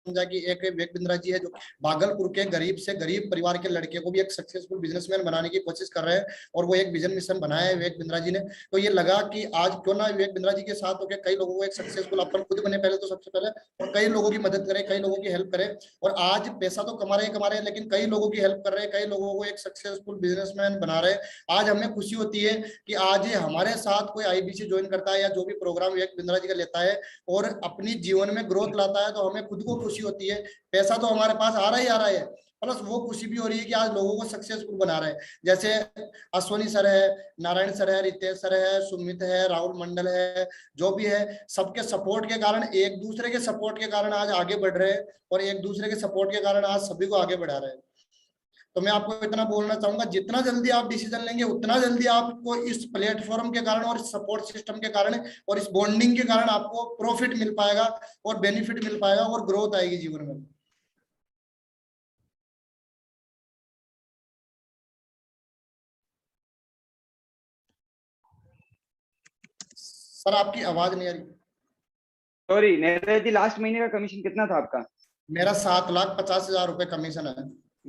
[SPEAKER 11] समझा कि एक विवेक बिंद्रा जी है जो भागलपुर के गरीब से गरीब परिवार के लड़के को भी एक सक्सेसफुल बिजनेसमैन बनाने की कोशिश कर रहे हैं, और वो एक विजन मिशन बनाया है विवेक बिंद्रा जी ने। तो ये लगा कि आज क्यों ना विवेक बिंद्रा जी के साथ होकर कई लोगों को एक सक्सेसफुल, अपन खुद बने पहले तो सबसे पहले, और कई लोगों की मदद करें, कई लोगों की हेल्प करें। और आज पैसा तो कमा रहे हैं, लेकिन कई लोगों की हेल्प कर रहे हैं, कई लोगों को एक सक्सेसफुल बिजनेसमैन बना रहे हैं। आज हमें खुशी होती है कि आज हमारे साथ कोई आईबीसी ज्वाइन करता है या जो भी प्रोग्राम विवेक बिंद्रा जी का लेता है और अपनी जीवन में ग्रोथ लाता है, तो हमें खुद को खुशी होती है। पैसा तो हमारे पास आ रहा है, प्लस वो खुशी भी हो रही है कि आज लोगों को सक्सेसफुल बना रहे हैं। जैसे अश्वनी सर है, नारायण सर है, रितेश सर है, सुमित है, राहुल मंडल है, जो भी है, सबके सपोर्ट के कारण, एक दूसरे के सपोर्ट के कारण आज आगे बढ़ रहे हैं, और एक दूसरे के सपोर्ट के कारण आज सभी को आगे बढ़ा रहे हैं। तो मैं आपको इतना बोलना चाहूंगा, जितना जल्दी आप डिसीजन लेंगे उतना जल्दी आपको इस प्लेटफॉर्म के कारण और इस सपोर्ट सिस्टम के कारण और इस बॉन्डिंग के कारण आपको प्रॉफिट मिल पाएगा और बेनिफिट मिल पाएगा और ग्रोथ आएगी जीवन में। सर आपकी आवाज नहीं आ रही।
[SPEAKER 7] सॉरी नेता जी, लास्ट महीने का कमीशन कितना था आपका?
[SPEAKER 11] मेरा 7,50,000 रुपए कमीशन है।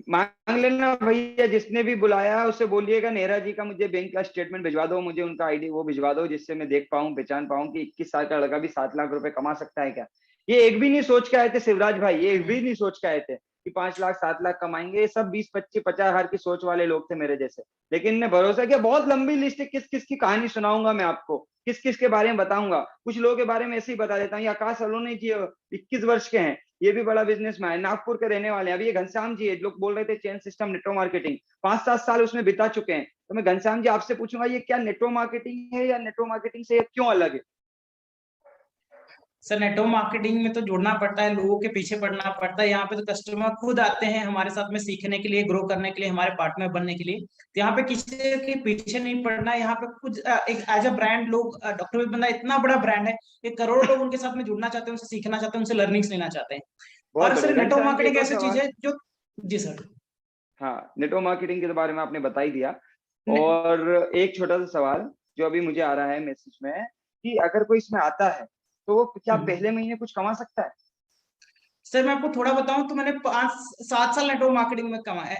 [SPEAKER 7] मांग लेना भैया, जिसने भी बुलाया उससे बोलिएगा नेहरा जी का मुझे बैंक का स्टेटमेंट भिजवा दो, मुझे उनका आईडी वो भिजवा दो, जिससे मैं देख पाऊं, पहचान पाऊं कि 21 साल का लड़का भी 7 लाख रुपए कमा सकता है क्या। ये एक भी नहीं सोच के आए थे शिवराज भाई, ये एक भी नहीं सोच के आए थे कि 5 लाख 7 लाख कमाएंगे। ये सब 20 25 50 हजार की सोच वाले लोग थे मेरे जैसे, लेकिन इन्हें भरोसा किया। बहुत लंबी लिस्ट है, किस किस की कहानी सुनाऊंगा मैं आपको, किस किस के बारे में बताऊंगा। कुछ लोगों के बारे में ऐसे ही बता देता हूँ। ये आकाश अलोने जी 21 वर्ष के हैं, ये भी बड़ा बिजनेसमैन है, नागपुर के रहने वाले हैं। अभी ये घनश्याम जी है, लोग बोल रहे थे चेन सिस्टम नेटवर्क मार्केटिंग, 5-7 साल उसमें बिता चुके हैं। तो मैं घनश्याम जी आपसे पूछूंगा, ये क्या नेटवर्क मार्केटिंग है या नेटवर्क मार्केटिंग से क्यों अलग है?
[SPEAKER 12] सर नेटवर्क मार्केटिंग में तो जुड़ना पड़ता है, लोगों के पीछे पड़ना पड़ता है। यहाँ पे तो कस्टमर खुद आते हैं हमारे साथ में सीखने के लिए, ग्रो करने के लिए, हमारे पार्टनर बनने के लिए। तो यहाँ पे किसी के पीछे नहीं पड़ना है। यहाँ पे कुछ एक एज अ ब्रांड लोग, डॉक्टर विवेक बिंद्रा इतना बड़ा ब्रांड है कि करोड़ों लोग उनके साथ में जुड़ना चाहते हैं, उनसे सीखना चाहते हैं, उनसे लर्निंग्स लेना चाहते हैं। और सर नेटवर्क मार्केटिंग ऐसी चीज है जो, जी सर।
[SPEAKER 7] हाँ, नेटवर्क मार्केटिंग के बारे में आपने बता ही दिया। और एक छोटा सा सवाल जो अभी मुझे आ रहा है मैसेज में, कि अगर कोई इसमें आता है तो वो क्या पहले महीने कुछ कमा सकता है?
[SPEAKER 12] सर मैं आपको थोड़ा बताऊं तो मैंने 5-7 साल नेटवर्क मार्केटिंग में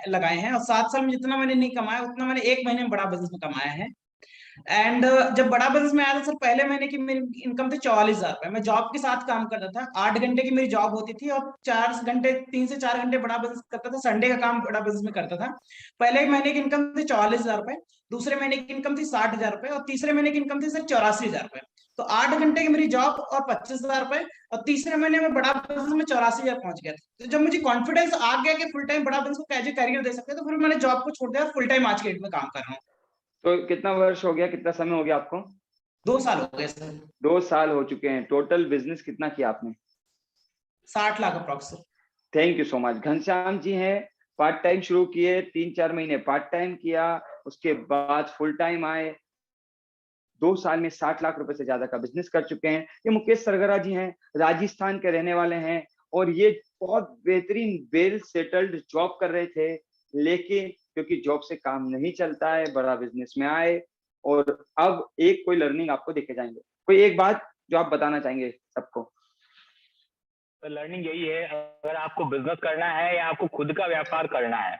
[SPEAKER 12] लगाए हैं, और 7 साल में जितना मैंने नहीं कमाया उतना मैंने 1 महीने में बड़ा बिजनेस में कमाया है। एंड जब बड़ा बिजनेस में आया था सर, पहले महीने की मेरी इनकम थी 44,000 रुपए। मैं जॉब के साथ काम करता था, 8 घंटे की मेरी जॉब होती थी और 4 घंटे, 3 से 4 घंटे बड़ा बिजनेस करता था। संडे का काम बड़ा बिजनेस में करता था। पहले महीने की इनकम थी 44,000 रुपए, दूसरे महीने की इनकम थी 60,000 रुपए, और तीसरे महीने की इनकम थी सर 84,000 रुपए। तो 8 घंटे की मेरी जॉब और 25,000 रुपए, और तीसरे महीने में बड़ा बिजनेस में 84,000 पहुंच गया था। तो जब मुझे कॉन्फिडेंस आ गया कि फुल टाइम बड़ा बिजनेस को कैसे करियर दे सकते हैं, तो फिर मैंने जॉब को छोड़ दिया और फुल टाइम आज के डेट में काम कर रहा हूँ।
[SPEAKER 7] तो कितना वर्ष हो गया, कितना समय हो गया आपको?
[SPEAKER 12] 2 साल हो गए सर।
[SPEAKER 7] 2 साल हो चुके हैं। टोटल बिजनेस कितना किया आपने?
[SPEAKER 12] 60 lakh approx.
[SPEAKER 7] Thank you so much. Ghanshyam ji हैं, पार्ट टाइम शुरू किए, 3-4 महीने पार्ट टाइम किया, उसके बाद फुल टाइम आए, 2 साल में 60 लाख रुपए से ज्यादा का बिजनेस कर चुके हैं। ये मुकेश सरगरा जी हैं, राजस्थान के रहने वाले हैं, और ये बहुत बेहतरीन वेल सेटल्ड जॉब कर रहे थे, लेकिन क्योंकि जॉब से काम नहीं चलता है, बड़ा बिजनेस में आए, और अब एक कोई लर्निंग आपको देखे जाएंगे। कोई एक बात जो आप बताना चाहेंगे सबको?
[SPEAKER 13] तो लर्निंग यही है, अगर आपको बिजनेस करना है या आपको खुद का व्यापार करना है,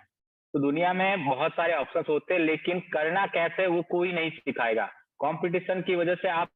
[SPEAKER 13] तो दुनिया में बहुत सारे ऑप्शंस होते हैं, लेकिन करना कैसे वो कोई नहीं सिखाएगा। कंपटीशन की वजह से आप